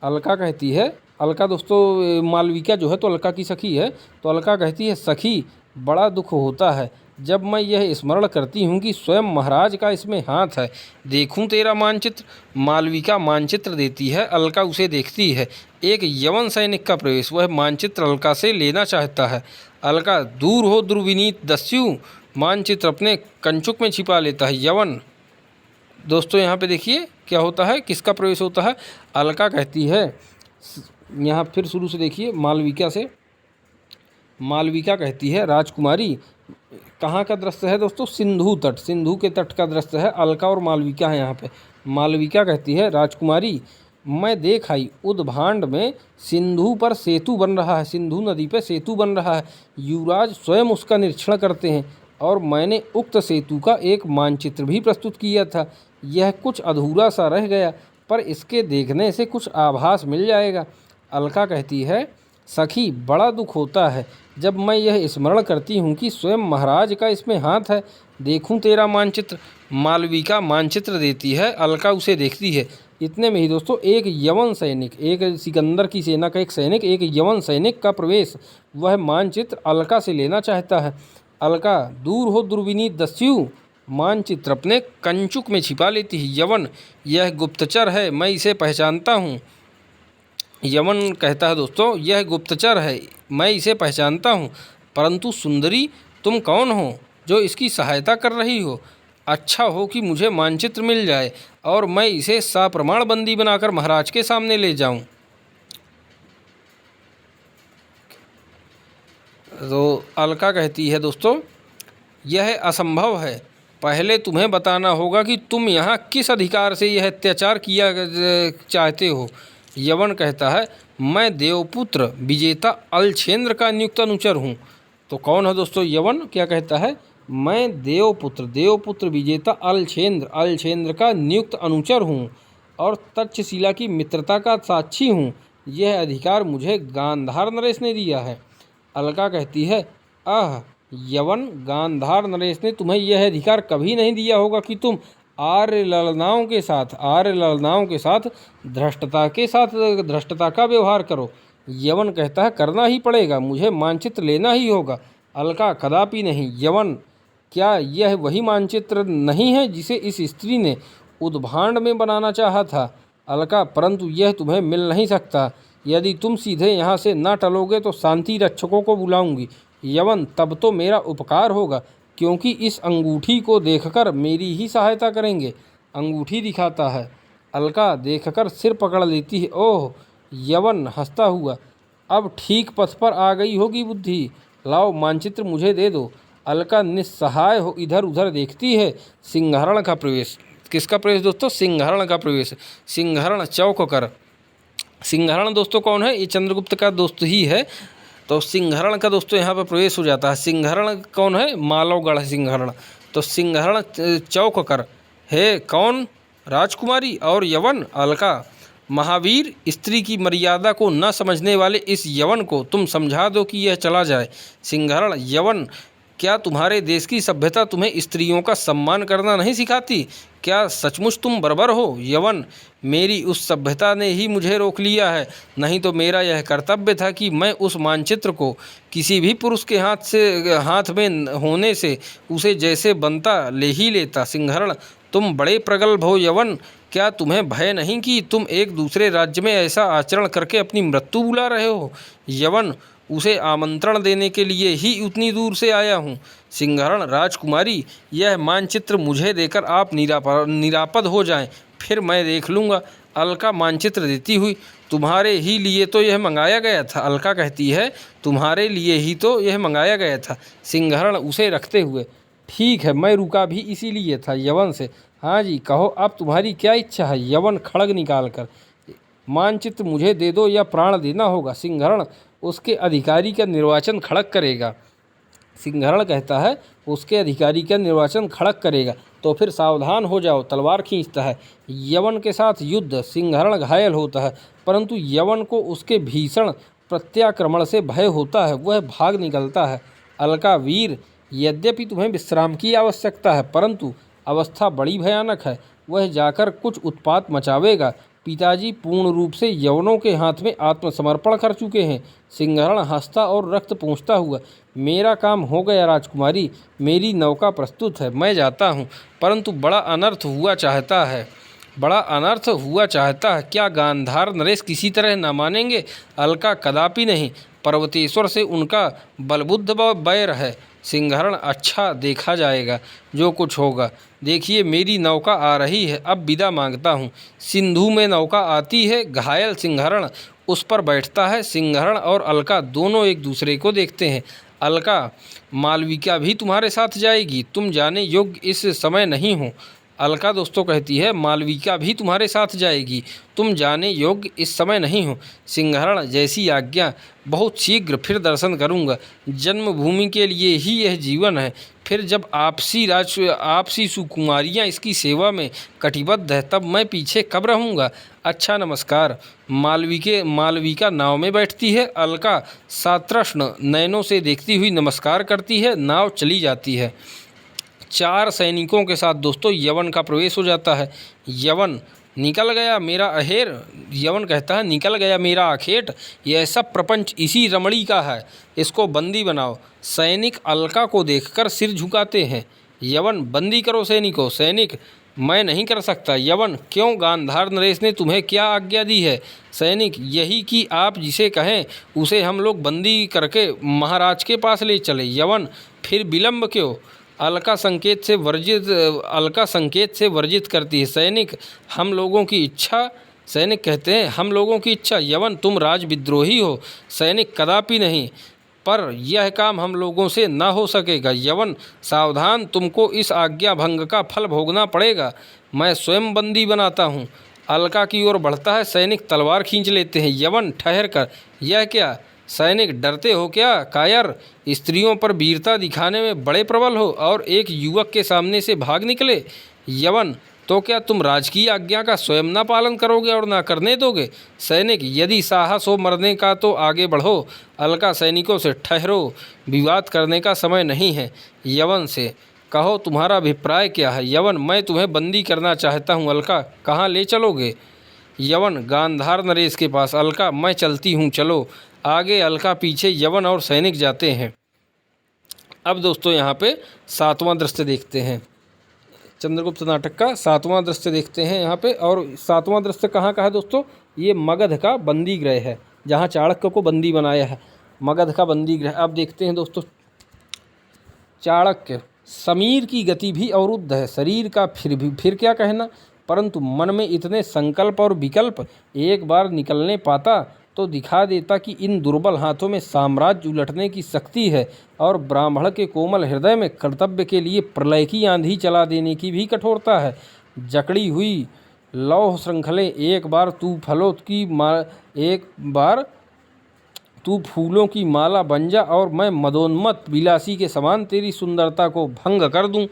अलका कहती है, अलका दोस्तों मालविका जो है तो अलका की सखी है, तो अलका कहती है सखी, बड़ा दुख होता है जब मैं यह स्मरण करती हूँ कि स्वयं महाराज का इसमें हाथ है। देखूँ तेरा मानचित्र। मालविका मानचित्र देती है, अलका उसे देखती है। एक यवन सैनिक का प्रवेश, वह मानचित्र अलका से लेना चाहता है। अलका, दूर हो दुर्विनीत दस्यु, मानचित्र अपने कंचुक में छिपा लेता है। यवन दोस्तों यहाँ पे देखिए क्या होता है, किसका प्रवेश होता है? अलका कहती है, यहाँ फिर शुरू से देखिए, मालविका से। मालविका कहती है, राजकुमारी, कहाँ का दृश्य है दोस्तों? सिंधु तट, सिंधु के तट का दृश्य है। अलका और मालविका है यहाँ पे। मालविका कहती है, राजकुमारी मैं देख आई उद्भांड में सिंधु पर सेतु बन रहा है, सिंधु नदी पर सेतु बन रहा है। युवराज स्वयं उसका निरीक्षण करते हैं और मैंने उक्त सेतु का एक मानचित्र भी प्रस्तुत किया था। यह कुछ अधूरा सा रह गया, पर इसके देखने से कुछ आभास मिल जाएगा। अलका कहती है, सखी बड़ा दुख होता है जब मैं यह स्मरण करती हूँ कि स्वयं महाराज का इसमें हाथ है। देखूँ तेरा मानचित्र। मालविका मानचित्र देती है, अलका उसे देखती है। इतने में ही दोस्तों एक यवन सैनिक, एक सिकंदर की सेना का एक सैनिक, एक यवन सैनिक का प्रवेश, वह मानचित्र अलका से लेना चाहता है। अलका, दूर हो दुर्विनीत दस्यु, मानचित्र अपने कंचुक में छिपा लेती है। यवन, यह गुप्तचर है, मैं इसे पहचानता हूँ। यवन कहता है दोस्तों, यह गुप्तचर है, मैं इसे पहचानता हूँ, परंतु सुंदरी तुम कौन हो जो इसकी सहायता कर रही हो? अच्छा हो कि मुझे मानचित्र मिल जाए और मैं इसे सप्रमाण बंदी बनाकर महाराज के सामने ले जाऊं। तो अलका कहती है दोस्तों, यह असंभव है। पहले तुम्हें बताना होगा कि तुम यहाँ किस अधिकार से यह अत्याचार किया चाहते हो। यवन कहता है, मैं देवपुत्र विजेता अलछेंद्र का नियुक्त अनुचर हूँ। तो कौन है दोस्तों यवन? क्या कहता है? मैं देवपुत्र विजेता अलछेंद्र का नियुक्त अनुचर हूँ और तक्षशिला की मित्रता का साक्षी हूँ। यह अधिकार मुझे गांधार नरेश ने दिया है। अलका कहती है, आह यवन, गांधार नरेश ने तुम्हें यह अधिकार कभी नहीं दिया होगा कि तुम आर्य ललनाओं के साथ धृष्टता का व्यवहार करो। यवन कहता है, करना ही पड़ेगा, मुझे मानचित्र लेना ही होगा। अलका, कदापि नहीं। यवन, क्या यह वही मानचित्र नहीं है जिसे इस स्त्री ने उद्भांड में बनाना चाहा था? अलका, परंतु यह तुम्हें मिल नहीं सकता। यदि तुम सीधे यहाँ से न टलोगे तो शांति रक्षकों को बुलाऊंगी। यवन, तब तो मेरा उपकार होगा, क्योंकि इस अंगूठी को देखकर मेरी ही सहायता करेंगे। अंगूठी दिखाता है। अलका देखकर सिर पकड़ लेती है। ओह! यवन हंसता हुआ, अब ठीक पथ पर आ गई होगी बुद्धि। लाओ मानचित्र मुझे दे दो। अलका निस्सहाय हो इधर उधर देखती है। सिंहरण का प्रवेश। किसका प्रवेश दोस्तों? सिंहरण का प्रवेश। सिंहरण चौक कर। सिंहरण दोस्तों कौन है? ये चंद्रगुप्त का दोस्त ही है। तो सिंहरण का दोस्तों यहाँ पर प्रवेश हो जाता है। सिंहरण कौन है? मालवगढ़ सिंहरण। तो सिंहरण चौक कर। है कौन? राजकुमारी और यवन। अलका, महावीर, स्त्री की मर्यादा को न समझने वाले इस यवन को तुम समझा दो कि यह चला जाए। सिंहरण, यवन, क्या तुम्हारे देश की सभ्यता तुम्हें स्त्रियों का सम्मान करना नहीं सिखाती? क्या सचमुच तुम बर्बर हो? यवन, मेरी उस सभ्यता ने ही मुझे रोक लिया है, नहीं तो मेरा यह कर्तव्य था कि मैं उस मानचित्र को किसी भी पुरुष के हाथ में होने से उसे जैसे बनता ले ही लेता। सिंहरण, तुम बड़े प्रगल्भ हो। यवन, क्या तुम्हें भय नहीं कि तुम एक दूसरे राज्य में ऐसा आचरण करके अपनी मृत्यु बुला रहे हो? यवन, उसे आमंत्रण देने के लिए ही उतनी दूर से आया हूँ। सिंहरण, राजकुमारी, यह मानचित्र मुझे देकर आप निरापद हो जाएं, फिर मैं देख लूँगा। अलका मानचित्र देती हुई, तुम्हारे ही लिए तो यह मंगाया गया था। अलका कहती है, तुम्हारे लिए ही तो यह मंगाया गया था। सिंहरण उसे रखते हुए, ठीक है, मैं रुका भी इसीलिए था। यवन से, हाँ जी, कहो अब तुम्हारी क्या इच्छा है? यवन खड़ग निकाल कर, मानचित्र मुझे दे दो या प्राण देना होगा। सिंहरण, उसके अधिकारी का निर्वाचन खड़ग करेगा। सिंहरण कहता है, उसके अधिकारी का निर्वाचन खड़ग करेगा तो फिर सावधान हो जाओ। तलवार खींचता है। यवन के साथ युद्ध। सिंहरण घायल होता है, परंतु यवन को उसके भीषण प्रत्याक्रमण से भय होता है, वह भाग निकलता है। अलका, वीर, यद्यपि तुम्हें विश्राम की आवश्यकता है, परंतु अवस्था बड़ी भयानक है, वह जाकर कुछ उत्पात मचावेगा। पिताजी पूर्ण रूप से यवनों के हाथ में आत्मसमर्पण कर चुके हैं। सिंहरण हंसता और रक्त पूंछता हुआ, मेरा काम हो गया राजकुमारी, मेरी नौका प्रस्तुत है, मैं जाता हूँ। परंतु बड़ा अनर्थ हुआ चाहता है। क्या गांधार नरेश किसी तरह न मानेंगे? अलका, कदापि नहीं, पर्वतेश्वर से उनका बलबुद्ध वैर है। सिंहरण अच्छा देखा जाएगा जो कुछ होगा। देखिए मेरी नौका आ रही है, अब विदा मांगता हूँ। सिंधु में नौका आती है, घायल सिंहरण उस पर बैठता है। सिंहरण और अलका दोनों एक दूसरे को देखते हैं। अलका, मालविका भी तुम्हारे साथ जाएगी, तुम जाने योग्य इस समय नहीं हो। अलका दोस्तों कहती है मालविका भी तुम्हारे साथ जाएगी, तुम जाने योग्य इस समय नहीं हो। सिंहरण, जैसी आज्ञा, बहुत शीघ्र फिर दर्शन करूंगा। जन्मभूमि के लिए ही यह जीवन है, फिर जब आपसी सुकुमारियाँ इसकी सेवा में कटिबद्ध है तब मैं पीछे कब रहूँगा। अच्छा नमस्कार। मालविका नाव में बैठती है। अलका सातृष्ण नयनों से देखती हुई नमस्कार करती है। नाव चली जाती है। 4 सैनिकों के साथ दोस्तों यवन का प्रवेश हो जाता है। यवन, निकल गया मेरा अहेर। यवन कहता है निकल गया मेरा आखेट, यह सब प्रपंच इसी रमणी का है, इसको बंदी बनाओ। सैनिक अलका को देखकर सिर झुकाते हैं। यवन, बंदी करो सैनिकों। सैनिक, मैं नहीं कर सकता। यवन, क्यों, गांधार नरेश ने तुम्हें क्या आज्ञा दी है। सैनिक, यही कि आप जिसे कहें उसे हम लोग बंदी करके महाराज के पास ले चले। यवन, फिर विलंब क्यों। अलका संकेत से वर्जित करती है। सैनिक, हम लोगों की इच्छा। सैनिक कहते हैं हम लोगों की इच्छा। यवन, तुम राजविद्रोही हो। सैनिक, कदापि नहीं, पर यह काम हम लोगों से न हो सकेगा। यवन, सावधान, तुमको इस आज्ञा भंग का फल भोगना पड़ेगा। मैं स्वयं बंदी बनाता हूँ। अलका की ओर बढ़ता है। सैनिक तलवार खींच लेते हैं। यवन, ठहर कर, यह क्या। सैनिक, डरते हो क्या कायर, स्त्रियों पर वीरता दिखाने में बड़े प्रबल हो और एक युवक के सामने से भाग निकले। यवन, तो क्या तुम राजकीय आज्ञा का स्वयं ना पालन करोगे और ना करने दोगे। सैनिक, यदि साहस हो मरने का तो आगे बढ़ो। अलका सैनिकों से, ठहरो, विवाद करने का समय नहीं है। यवन से, कहो तुम्हारा अभिप्राय क्या है। यवन, मैं तुम्हें बंदी करना चाहता हूँ। अलका, कहाँ ले चलोगे। यवन, गांधार नरेश के पास। अलका, मैं चलती हूँ, चलो। आगे अलका, पीछे यवन और सैनिक जाते हैं। अब दोस्तों यहाँ पे 7वां दृश्य देखते हैं। चंद्रगुप्त नाटक का 7वां दृश्य देखते हैं यहाँ पे। और 7वां दृश्य कहाँ का है दोस्तों, ये मगध का बंदी गृह है, जहाँ चाणक्य को बंदी बनाया है। मगध का बंदी गृह। अब देखते हैं दोस्तों। चाणक्य, समीर की गति भी अवरुद्ध है, शरीर का फिर क्या कहना, परंतु मन में इतने संकल्प और विकल्प, एक बार निकलने पाता तो दिखा देता कि इन दुर्बल हाथों में साम्राज्य उलटने की शक्ति है और ब्राह्मण के कोमल हृदय में कर्तव्य के लिए प्रलय की आंधी चला देने की भी कठोरता है। जकड़ी हुई लौह श्रृंखलें, एक बार तू फूलों की माला बन जा और मैं मदोन्मत्त विलासी के समान तेरी सुंदरता को भंग कर दूं।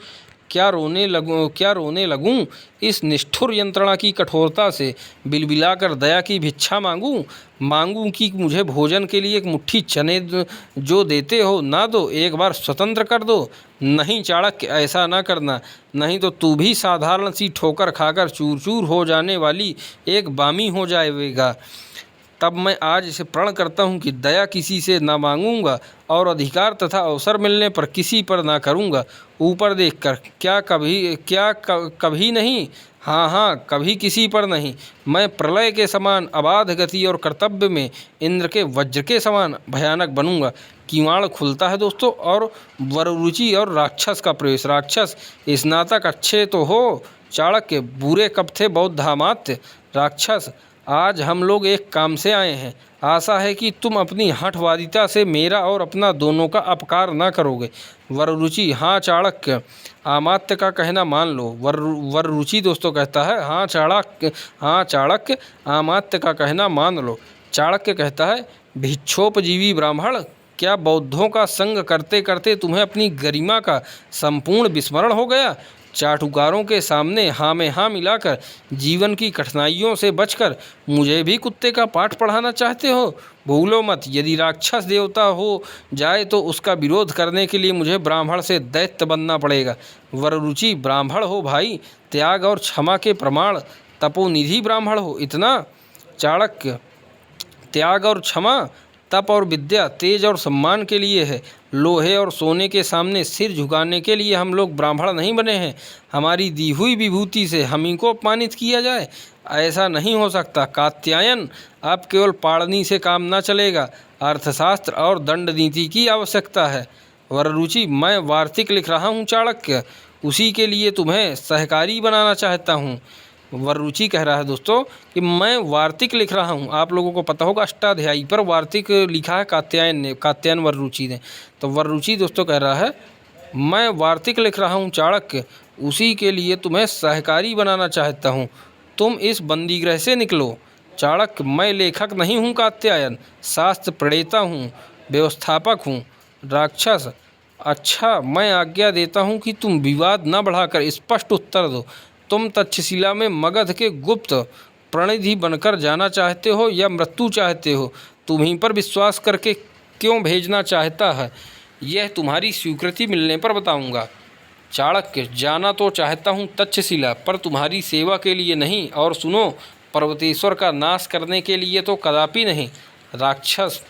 क्या रोने लगूं इस निष्ठुर यंत्रणा की कठोरता से। बिलबिलाकर दया की भिक्षा मांगूं कि मुझे भोजन के लिए एक मुट्ठी चने जो देते हो ना दो, एक बार स्वतंत्र कर दो। नहीं चाणक्य, ऐसा ना करना, नहीं तो तू भी साधारण सी ठोकर खाकर चूर चूर हो जाने वाली एक बामी हो जाएगा। तब मैं आज इसे प्रण करता हूँ कि दया किसी से ना मांगूंगा और अधिकार तथा अवसर मिलने पर किसी पर ना करूँगा। ऊपर देखकर, कभी नहीं, हाँ कभी किसी पर नहीं। मैं प्रलय के समान अबाध गति और कर्तव्य में इंद्र के वज्र के समान भयानक बनूंगा। किवाड़ खुलता है दोस्तों और वररुचि और राक्षस का प्रवेश। राक्षस, स्नातक अच्छे तो हो चाणक्य, बुरे कब थे बौद्धामात्य। राक्षस, आज हम लोग एक काम से आए हैं, आशा है कि तुम अपनी हठवादिता से मेरा और अपना दोनों का अपकार न करोगे। वररुचि, हाँ चाणक्य, अमात्य का कहना मान लो। वररुचि दोस्तों कहता है हाँ चाणक्य, अमात्य का कहना मान लो। चाणक्य कहता है भिक्षोपजीवी ब्राह्मण, क्या बौद्धों का संग करते करते तुम्हें अपनी गरिमा का संपूर्ण विस्मरण हो गया। चाटुकारों के सामने हाँ में हाँ मिलाकर जीवन की कठिनाइयों से बचकर मुझे भी कुत्ते का पाठ पढ़ाना चाहते हो। भूलो मत, यदि राक्षस देवता हो जाए तो उसका विरोध करने के लिए मुझे ब्राह्मण से दैत्य बनना पड़ेगा। वररुचि, ब्राह्मण हो भाई, त्याग और क्षमा के प्रमाण, तपोनिधि ब्राह्मण हो इतना। चाणक्य, त्याग और क्षमा, तप और विद्या तेज और सम्मान के लिए है, लोहे और सोने के सामने सिर झुकाने के लिए हम लोग ब्राह्मण नहीं बने हैं। हमारी दी हुई विभूति से हम ही को अपमानित किया जाए, ऐसा नहीं हो सकता। कात्यायन, अब केवल पाड़नी से काम न चलेगा, अर्थशास्त्र और दंड नीति की आवश्यकता है। वररुचि मैं वार्तिक लिख रहा हूँ चाणक्य, उसी के लिए तुम्हें सहकारी बनाना चाहता हूँ। वररुचि कह रहा है दोस्तों कि मैं वार्तिक लिख रहा हूँ। आप लोगों को पता होगा अष्टाध्यायी पर वार्तिक लिखा है कात्यायन ने, कात्यायन वररुचि ने। तो वररुचि दोस्तों कह रहा है मैं वार्तिक लिख रहा हूँ चाणक्य, उसी के लिए तुम्हें सहकारी बनाना चाहता हूँ। तुम इस बंदीगृह से निकलो। चाणक्य मैं लेखक नहीं हूँ कात्यायन, शास्त्र प्रणेता हूँ, व्यवस्थापक हूँ। राक्षस अच्छा मैं आज्ञा देता हूँ कि तुम विवाद न बढ़ाकर स्पष्ट उत्तर दो। तुम तक्षशिला में मगध के गुप्त प्रणिधि बनकर जाना चाहते हो या मृत्यु चाहते हो? तुम्हीं पर विश्वास करके क्यों भेजना चाहता है, यह तुम्हारी स्वीकृति मिलने पर बताऊंगा। चाणक्य जाना तो चाहता हूँ तक्षशिला, पर तुम्हारी सेवा के लिए नहीं, और सुनो पर्वतेश्वर का नाश करने के लिए तो कदापि नहीं। राक्षस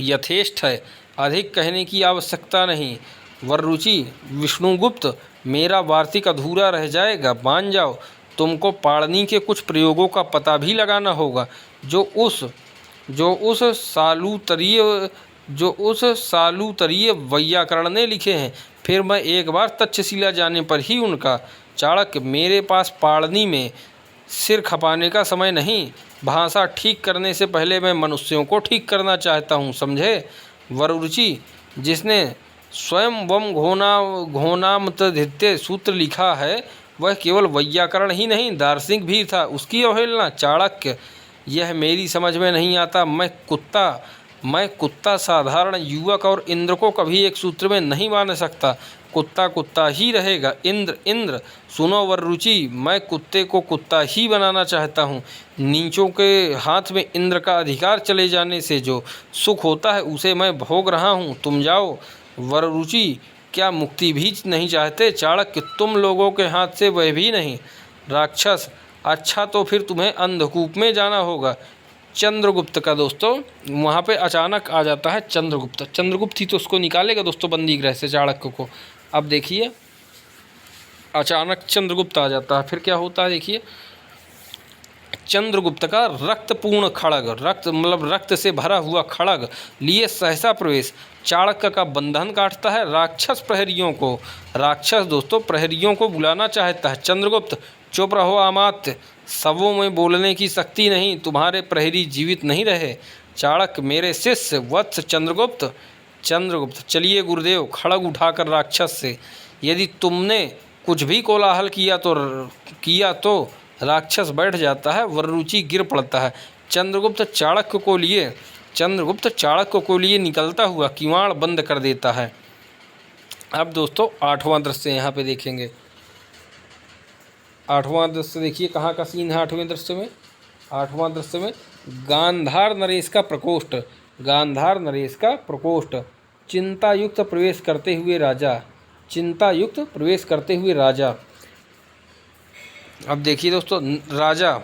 यथेष्ट है, अधिक कहने की आवश्यकता नहीं। वररुचि विष्णुगुप्त मेरा वार्तिक अधूरा रह जाएगा, मान जाओ। तुमको पाणिनि के कुछ प्रयोगों का पता भी लगाना होगा जो उस सालूतरीय वैयाकरण ने लिखे हैं। फिर मैं एक बार तक्षशिला जाने पर ही उनका। चाणक्य मेरे पास पाणिनि में सिर खपाने का समय नहीं। भाषा ठीक करने से पहले मैं मनुष्यों को ठीक करना चाहता हूँ, समझे। वररुचि जिसने स्वयं वम घोनामतधित्य सूत्र लिखा है वह केवल वैयाकरण ही नहीं दार्शनिक भी था, उसकी अवहेलना। चाणक्य यह मेरी समझ में नहीं आता। मैं कुत्ता साधारण युवक और इंद्र को कभी एक सूत्र में नहीं बांध सकता। कुत्ता कुत्ता ही रहेगा। इंद्र सुनो वररुचि, मैं कुत्ते को कुत्ता ही बनाना चाहता हूँ। नीचों के हाथ में इंद्र का अधिकार चले जाने से जो सुख होता है उसे मैं भोग रहा हूँ। तुम जाओ। वररुचि क्या मुक्ति भी नहीं चाहते? चाणक्य तुम लोगों के हाथ से वह भी नहीं। राक्षस अच्छा तो फिर तुम्हें अंधकूप में जाना होगा। चंद्रगुप्त का दोस्तों वहाँ पे अचानक आ जाता है चंद्रगुप्त ही तो उसको निकालेगा दोस्तों बंदीगृह से, चाणक्य को। अब देखिए अचानक चंद्रगुप्त आ जाता है, फिर क्या होता है देखिए। चंद्रगुप्त का रक्तपूर्ण खड़ग, रक्त मतलब रक्त से भरा हुआ खड़ग लिए सहसा प्रवेश चाणक्य का बंधन काटता है। राक्षस दोस्तों प्रहरियों को बुलाना चाहता है। चंद्रगुप्त चुप रहो अमात्य, सबों में बोलने की शक्ति नहीं, तुम्हारे प्रहरी जीवित नहीं रहे। चाणक्य मेरे शिष्य वत्स चंद्रगुप्त चलिए गुरुदेव। खड़ग उठाकर राक्षस से यदि तुमने कुछ भी कोलाहल किया तो राक्षस बैठ जाता है। वररुचि गिर पड़ता है। चंद्रगुप्त चाणक्य को लिए निकलता हुआ किवाड़ बंद कर देता है। अब दोस्तों 8वां दृश्य यहाँ पे देखेंगे। 8वां दृश्य देखिए कहाँ का सीन है। 8वें दृश्य में गांधार नरेश का प्रकोष्ठ। चिंतायुक्त प्रवेश करते हुए राजा। अब देखिए दोस्तों राजा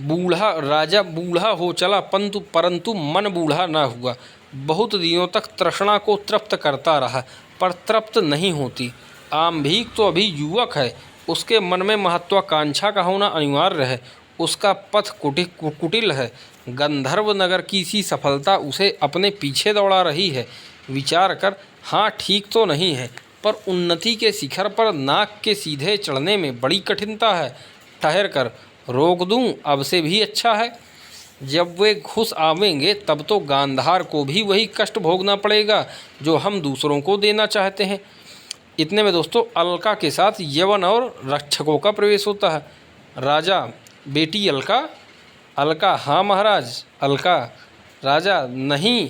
बूढ़ा हो चला, परंतु मन बूढ़ा ना हुआ। बहुत दिनों तक तृष्णा को तृप्त करता रहा, पर तृप्त नहीं होती। आम्भीक तो अभी युवक है, उसके मन में महत्वाकांक्षा का होना अनिवार्य है। उसका पथ कुटिल है। गंधर्व नगर की सी सफलता उसे अपने पीछे दौड़ा रही है। विचार कर, हाँ ठीक तो नहीं है, पर उन्नति के शिखर पर नाक के सीधे चढ़ने में बड़ी कठिनता है। ठहर कर रोक दूं अब से भी अच्छा है। जब वे घुस आवेंगे तब तो गांधार को भी वही कष्ट भोगना पड़ेगा जो हम दूसरों को देना चाहते हैं। इतने में दोस्तों अलका के साथ यवन और रक्षकों का प्रवेश होता है। राजा बेटी अलका हाँ महाराज। अलका राजा नहीं,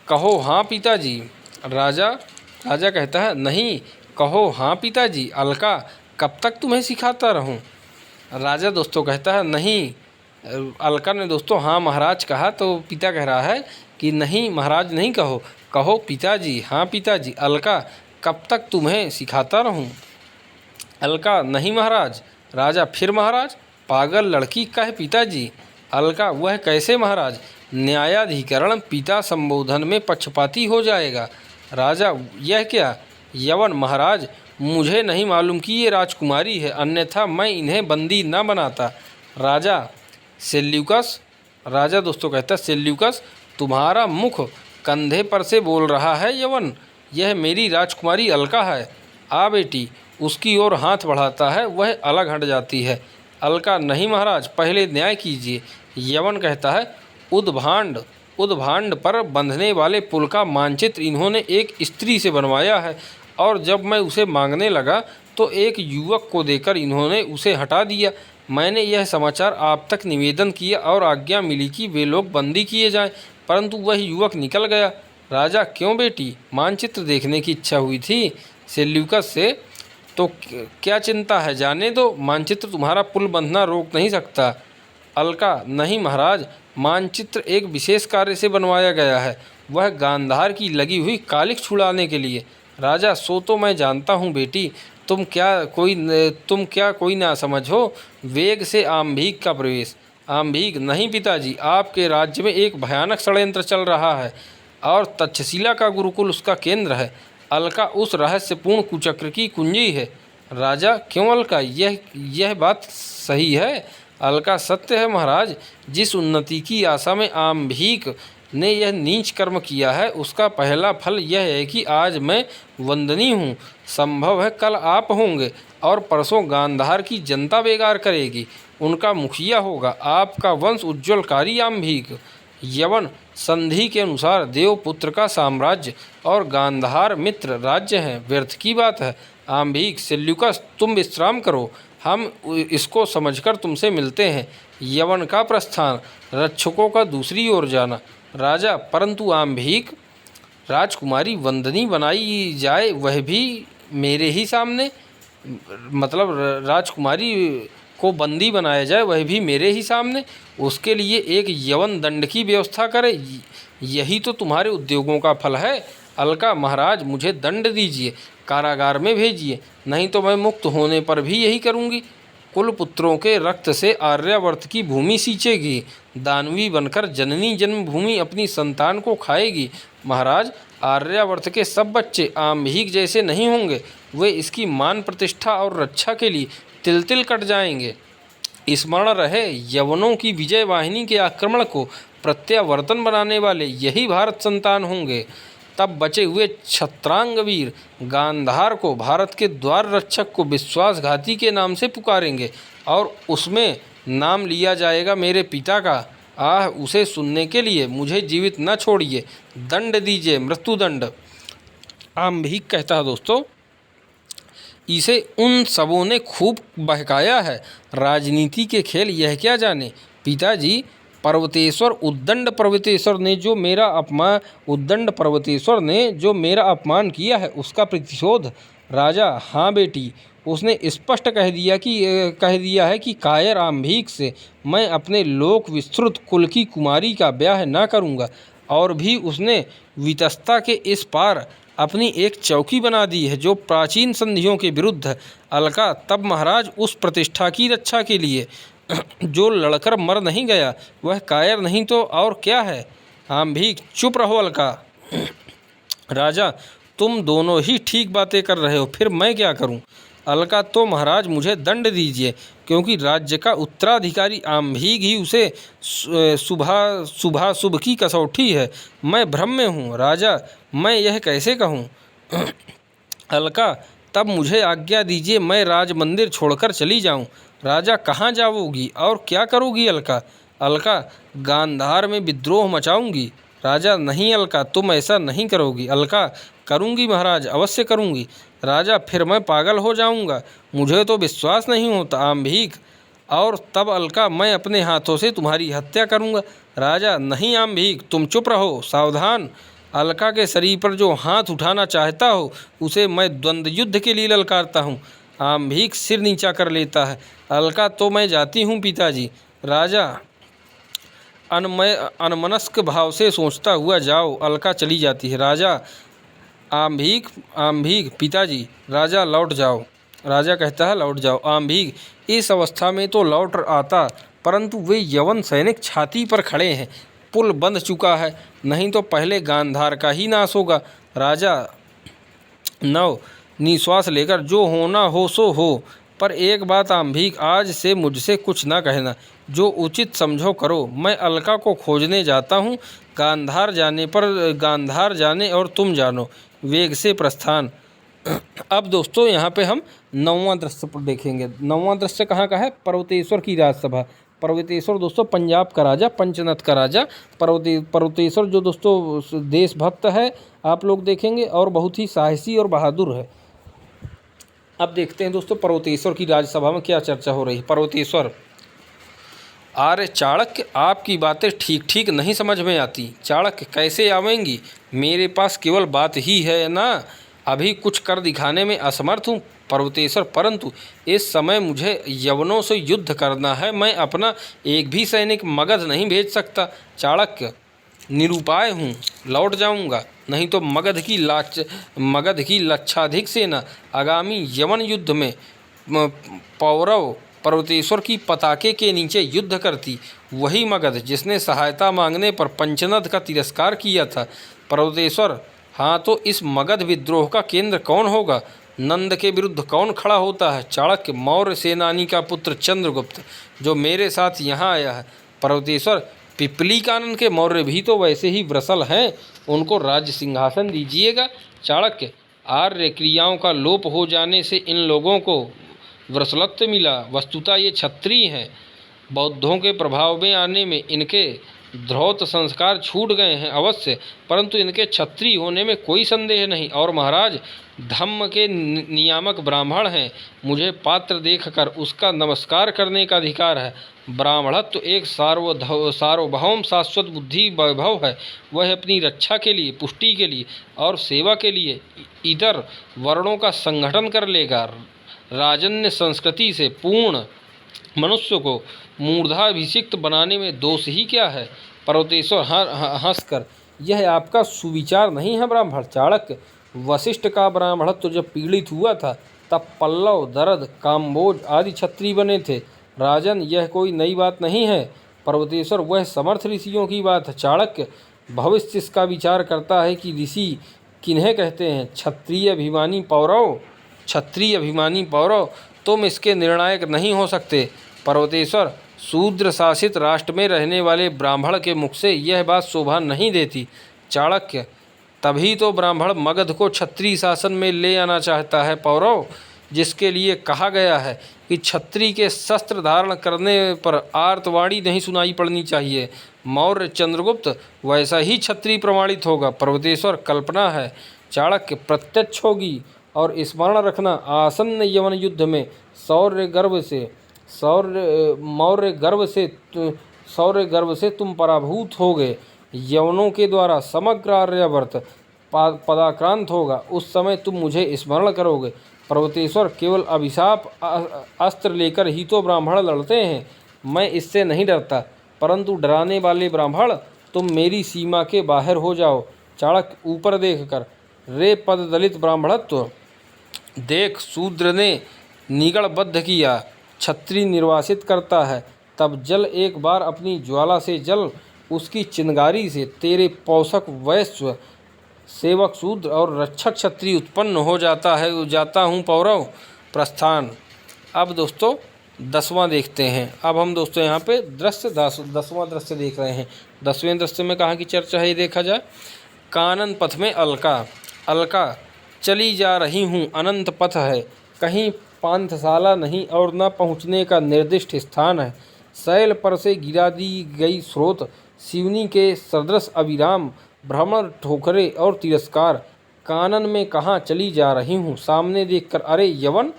कहो हाँ पिताजी। राजा कहता है नहीं, कहो हाँ पिताजी। अलका कब तक तुम्हें सिखाता रहूं? राजा दोस्तों कहता है नहीं। अलका ने दोस्तों हाँ महाराज कहा तो पिता कह रहा है कि नहीं महाराज नहीं कहो, कहो पिताजी। हाँ पिताजी। अलका कब तक तुम्हें सिखाता रहूं? अलका नहीं महाराज। राजा फिर महाराज? पागल लड़की कहे पिताजी। अलका वह कैसे महाराज? न्यायाधिकरण पिता संबोधन में पक्षपाती हो जाएगा। राजा यह क्या? यवन महाराज मुझे नहीं मालूम कि ये राजकुमारी है, अन्यथा मैं इन्हें बंदी न बनाता। राजा सेल्यूकस। राजा दोस्तों कहता है सेल्यूकस तुम्हारा मुख कंधे पर से बोल रहा है यवन, यह मेरी राजकुमारी अलका है। आ बेटी, उसकी ओर हाथ बढ़ाता है, वह अलग हट जाती है। अलका, नहीं महाराज, पहले न्याय कीजिए। यवन कहता है, उद्भांड पर बंधने वाले पुल का मानचित्र इन्होंने एक स्त्री से बनवाया है, और जब मैं उसे मांगने लगा तो एक युवक को देकर इन्होंने उसे हटा दिया। मैंने यह समाचार आप तक निवेदन किया और आज्ञा मिली कि वे लोग बंदी किए जाएं, परंतु वह युवक निकल गया। राजा, क्यों बेटी, मानचित्र देखने की इच्छा हुई थी सेल्यूकस से? तो क्या चिंता है, जाने दो, मानचित्र तुम्हारा पुल बंधना रोक नहीं सकता। अलका, नहीं महाराज, मानचित्र एक विशेष कार्य से बनवाया गया है, वह गांधार की लगी हुई कालिख छुड़ाने के लिए। राजा, सो तो मैं जानता हूँ बेटी, तुम क्या कोई ना समझो। वेग से आम्भीक का प्रवेश। आम्भीक, नहीं पिताजी, आपके राज्य में एक भयानक षड्यंत्र चल रहा है और तक्षशिला का गुरुकुल उसका केंद्र है। अलका उस रहस्यपूर्ण कुचक्र की कुंजी है। राजा, क्यों अलका, यह बात सही है? अलका, सत्य है महाराज, जिस उन्नति की आशा में आम्भीक ने यह नीच कर्म किया है, उसका पहला फल यह है कि आज मैं वंदनीय हूँ। संभव है कल आप होंगे और परसों गांधार की जनता बेगार करेगी, उनका मुखिया होगा आपका वंश उज्ज्वलकारी आम्भीक। यवन, संधि के अनुसार देवपुत्र का साम्राज्य और गांधार मित्र राज्य हैं, व्यर्थ की बात है। आम्भीक, सेल्यूकस, तुम विश्राम करो, हम इसको समझकर तुमसे मिलते हैं। यवन का प्रस्थान, रक्षकों का दूसरी ओर जाना। राजा, परंतु आम्भीक, राजकुमारी वंदनी बनाई जाए वह भी मेरे ही सामने, मतलब राजकुमारी को बंदी बनाया जाए वह भी मेरे ही सामने, उसके लिए एक यवन दंड की व्यवस्था करे, यही तो तुम्हारे उद्योगों का फल है। अलका, महाराज, मुझे दंड दीजिए, कारागार में भेजिए, नहीं तो मैं मुक्त होने पर भी यही करूँगी। कुलपुत्रों के रक्त से आर्यावर्त की भूमि सींचेगी, दानवी बनकर जननी जन्मभूमि अपनी संतान को खाएगी। महाराज, आर्यावर्त के सब बच्चे आम्भीक जैसे नहीं होंगे, वे इसकी मान प्रतिष्ठा और रक्षा के लिए तिल तिल कट जाएंगे। स्मरण रहे, यवनों की विजय वाहिनी के आक्रमण को प्रत्यावर्तन बनाने वाले यही भारत संतान होंगे। तब बचे हुए छत्रांग वीर गांधार को, भारत के द्वार रक्षक को विश्वासघाती के नाम से पुकारेंगे और उसमें नाम लिया जाएगा मेरे पिता का। आह, उसे सुनने के लिए मुझे जीवित न छोड़िए, दंड दीजिए, मृत्युदंड। आम्भीक कहता है, दोस्तों, इसे उन सबों ने खूब बहकाया है, राजनीति के खेल यह क्या जाने। पिताजी, उद्दंड पर्वतेश्वर ने जो मेरा अपमान किया है उसका प्रतिशोध। राजा, हाँ बेटी, उसने स्पष्ट कह दिया है कि कायर आम्भीक से मैं अपने लोक विस्तृत कुल की कुमारी का ब्याह न करूँगा, और भी उसने वितस्ता के इस पार अपनी एक चौकी बना दी है जो प्राचीन संधियों के विरुद्ध है। अलका, तब महाराज, उस प्रतिष्ठा की रक्षा के लिए जो लड़कर मर नहीं गया वह कायर नहीं तो और क्या है। आम्भीक, चुप रहो अलका। राजा, तुम दोनों ही ठीक बातें कर रहे हो, फिर मैं क्या करूं। अलका, तो महाराज मुझे दंड दीजिए, क्योंकि राज्य का उत्तराधिकारी आम्भीक ही उसे शुभ की कसौटी है। मैं भ्रम में हूँ राजा, मैं यह कैसे कहूँ। अलका, तब मुझे आज्ञा दीजिए, मैं राज मंदिर छोड़कर चली जाऊँ। राजा, कहाँ जाओगी और क्या करोगी अलका। अलका, गांधार में विद्रोह मचाऊंगी। राजा, नहीं अलका, तुम ऐसा नहीं करोगी। अलका, करूंगी महाराज, अवश्य करूंगी। राजा, फिर मैं पागल हो जाऊंगा, मुझे तो विश्वास नहीं होता। आम्भीक, और तब अलका, मैं अपने हाथों से तुम्हारी हत्या करूंगा। राजा, नहीं आम्भीक, तुम चुप रहो, सावधान। अलका के शरीर पर जो हाथ उठाना चाहता हो उसे मैं द्वंद्व युद्ध के लिए ललकारता हूँ। आम्भीक सिर नीचा कर लेता है। अलका, तो मैं जाती हूँ पिताजी। राजा, अनमनस्क भाव से सोचता हुआ जाओ। अलका चली जाती है। राजा, आम्भीक, पिताजी। राजा, लौट जाओ। राजा कहता है, लौट जाओ। आम्भीक, इस अवस्था में तो लौट आता, परंतु वे यवन सैनिक छाती पर खड़े हैं, पुल बंध चुका है, नहीं तो पहले गांधार का ही नाश होगा। राजा, नव निश्वास लेकर, जो होना हो सो हो, पर एक बात आम्भीक, आज से मुझसे कुछ ना कहना। जो उचित समझो करो। मैं अलका को खोजने जाता हूँ, गांधार जाने और तुम जानो, वेग से प्रस्थान। अब दोस्तों यहाँ पे हम 9वां दृश्य पर देखेंगे। 9वां दृश्य कहाँ का है? पर्वतेश्वर की राजसभा। पर्वतेश्वर दोस्तों पंजाब का राजा, पंचनद का राजा पर्वतेश्वर जो दोस्तों देशभक्त है, आप लोग देखेंगे, और बहुत ही साहसी और बहादुर है। अब देखते हैं दोस्तों पर्वतेश्वर की राजसभा में क्या चर्चा हो रही है। पर्वतेश्वर: आर्य चाणक्य, आपकी बातें ठीक ठीक नहीं समझ में आती। चाणक्य: कैसे आवेंगी? मेरे पास केवल बात ही है ना, अभी कुछ कर दिखाने में असमर्थ हूँ। पर्वतेश्वर: परंतु इस समय मुझे यवनों से युद्ध करना है, मैं अपना एक भी सैनिक मगध नहीं भेज सकता। चाणक्य: निरुपाय हूँ, लौट जाऊँगा, नहीं तो मगध की लक्षाधिक सेना आगामी यवन युद्ध में पौरव पर्वतेश्वर की पताके के नीचे युद्ध करती। वही मगध जिसने सहायता मांगने पर पंचनद का तिरस्कार किया था। पर्वतेश्वर: हाँ, तो इस मगध विद्रोह का केंद्र कौन होगा? नंद के विरुद्ध कौन खड़ा होता है? चाणक्य: मौर्य सेनानी का पुत्र चंद्रगुप्त, जो मेरे साथ यहाँ आया है। पर्वतेश्वर: पिपली कानन के मौर्य भी तो वैसे ही व्रसल हैं, उनको राज्य सिंहासन दीजिएगा। चाणक्य: आर्य क्रियाओं का लोप हो जाने से इन लोगों को व्रसलत्व मिला, वस्तुतः ये क्षत्रिय हैं। बौद्धों के प्रभाव में आने में इनके ध्रौत संस्कार छूट गए हैं अवश्य, परंतु इनके क्षत्रिय होने में कोई संदेह नहीं। और महाराज धम्म के नियामक ब्राह्मण हैं, मुझे पात्र देखकर उसका नमस्कार करने का अधिकार है। ब्राह्मणत्व एक सार्वभौम शाश्वत बुद्धि वैभव है। वह अपनी रक्षा के लिए, पुष्टि के लिए और सेवा के लिए इतर वर्णों का संगठन कर लेगा। राजन्य संस्कृति से पूर्ण मनुष्य को मूर्धाभिषिक्त बनाने में दोष ही क्या है? पर्वतेश्वर हंसकर: यह आपका सुविचार नहीं है ब्राह्मण। चाणक्य: वशिष्ठ का ब्राह्मणत्व जब पीड़ित हुआ था, तब पल्लव, दरद, काम्बोज आदि क्षत्रिय बने थे। राजन, यह कोई नई बात नहीं है। पर्वतेश्वर: वह समर्थ ऋषियों की बात है। चाणक्य: भविष्य इसका विचार करता है कि ऋषि किन्हें कहते हैं? क्षत्रिय अभिमानी पौरव, तुम इसके निर्णायक नहीं हो सकते। पर्वतेश्वर: शूद्र शासित राष्ट्र में रहने वाले ब्राह्मण के मुख से यह बात शोभा नहीं देती। चाणक्य: तभी तो ब्राह्मण मगध को क्षत्रिय शासन में ले आना चाहता है पौरव, जिसके लिए कहा गया है कि क्षत्रिय के शस्त्र धारण करने पर आर्तवाणी नहीं सुनाई पड़नी चाहिए। मौर्य चंद्रगुप्त वैसा ही क्षत्रिय प्रमाणित होगा। पर्वतेश्वर: कल्पना है। चाणक्य: प्रत्यक्ष होगी। और स्मरण रखना, आसन्न यवन युद्ध में शौर्य गर्व से तुम पराभूत हो गए। यवनों के द्वारा समग्र आर्यावर्त पदाक्रांत होगा, उस समय तुम मुझे स्मरण करोगे। पर्वतेश्वर: केवल अभिशाप अस्त्र लेकर ही तो ब्राह्मण लड़ते हैं, मैं इससे नहीं डरता, परंतु डराने वाले ब्राह्मण, तुम मेरी सीमा के बाहर हो जाओ। चाणक्य ऊपर देखकर: रे पद दलित ब्राह्मणत्व, देख शूद्र ने निगड़बद्ध किया, क्षत्रिय निर्वासित करता है, तब जल एक बार अपनी ज्वाला से जल, उसकी चिंगारी से तेरे पोषक वैश्य, सेवक शूद्र और रक्षक क्षत्रिय उत्पन्न हो जाता हूँ पौरव। प्रस्थान। अब दोस्तों 10वां देखते हैं। अब हम दोस्तों यहाँ पे दृश्य 10वां दृश्य देख रहे हैं। 10वें दृश्य में कहाँ की चर्चा है ये देखा जाए। कानन पथ में अलका चली जा रही हूँ, अनंत पथ है, कहीं पांथशाला नहीं और न पहुँचने का निर्दिष्ट स्थान है। शैल पर से गिरा दी गई स्रोत, शिवनी के सदृश अविराम भ्रमण, ठोकरे और तिरस्कार। कानन में कहाँ चली जा रही हूँ, सामने देखकर अरे यवन,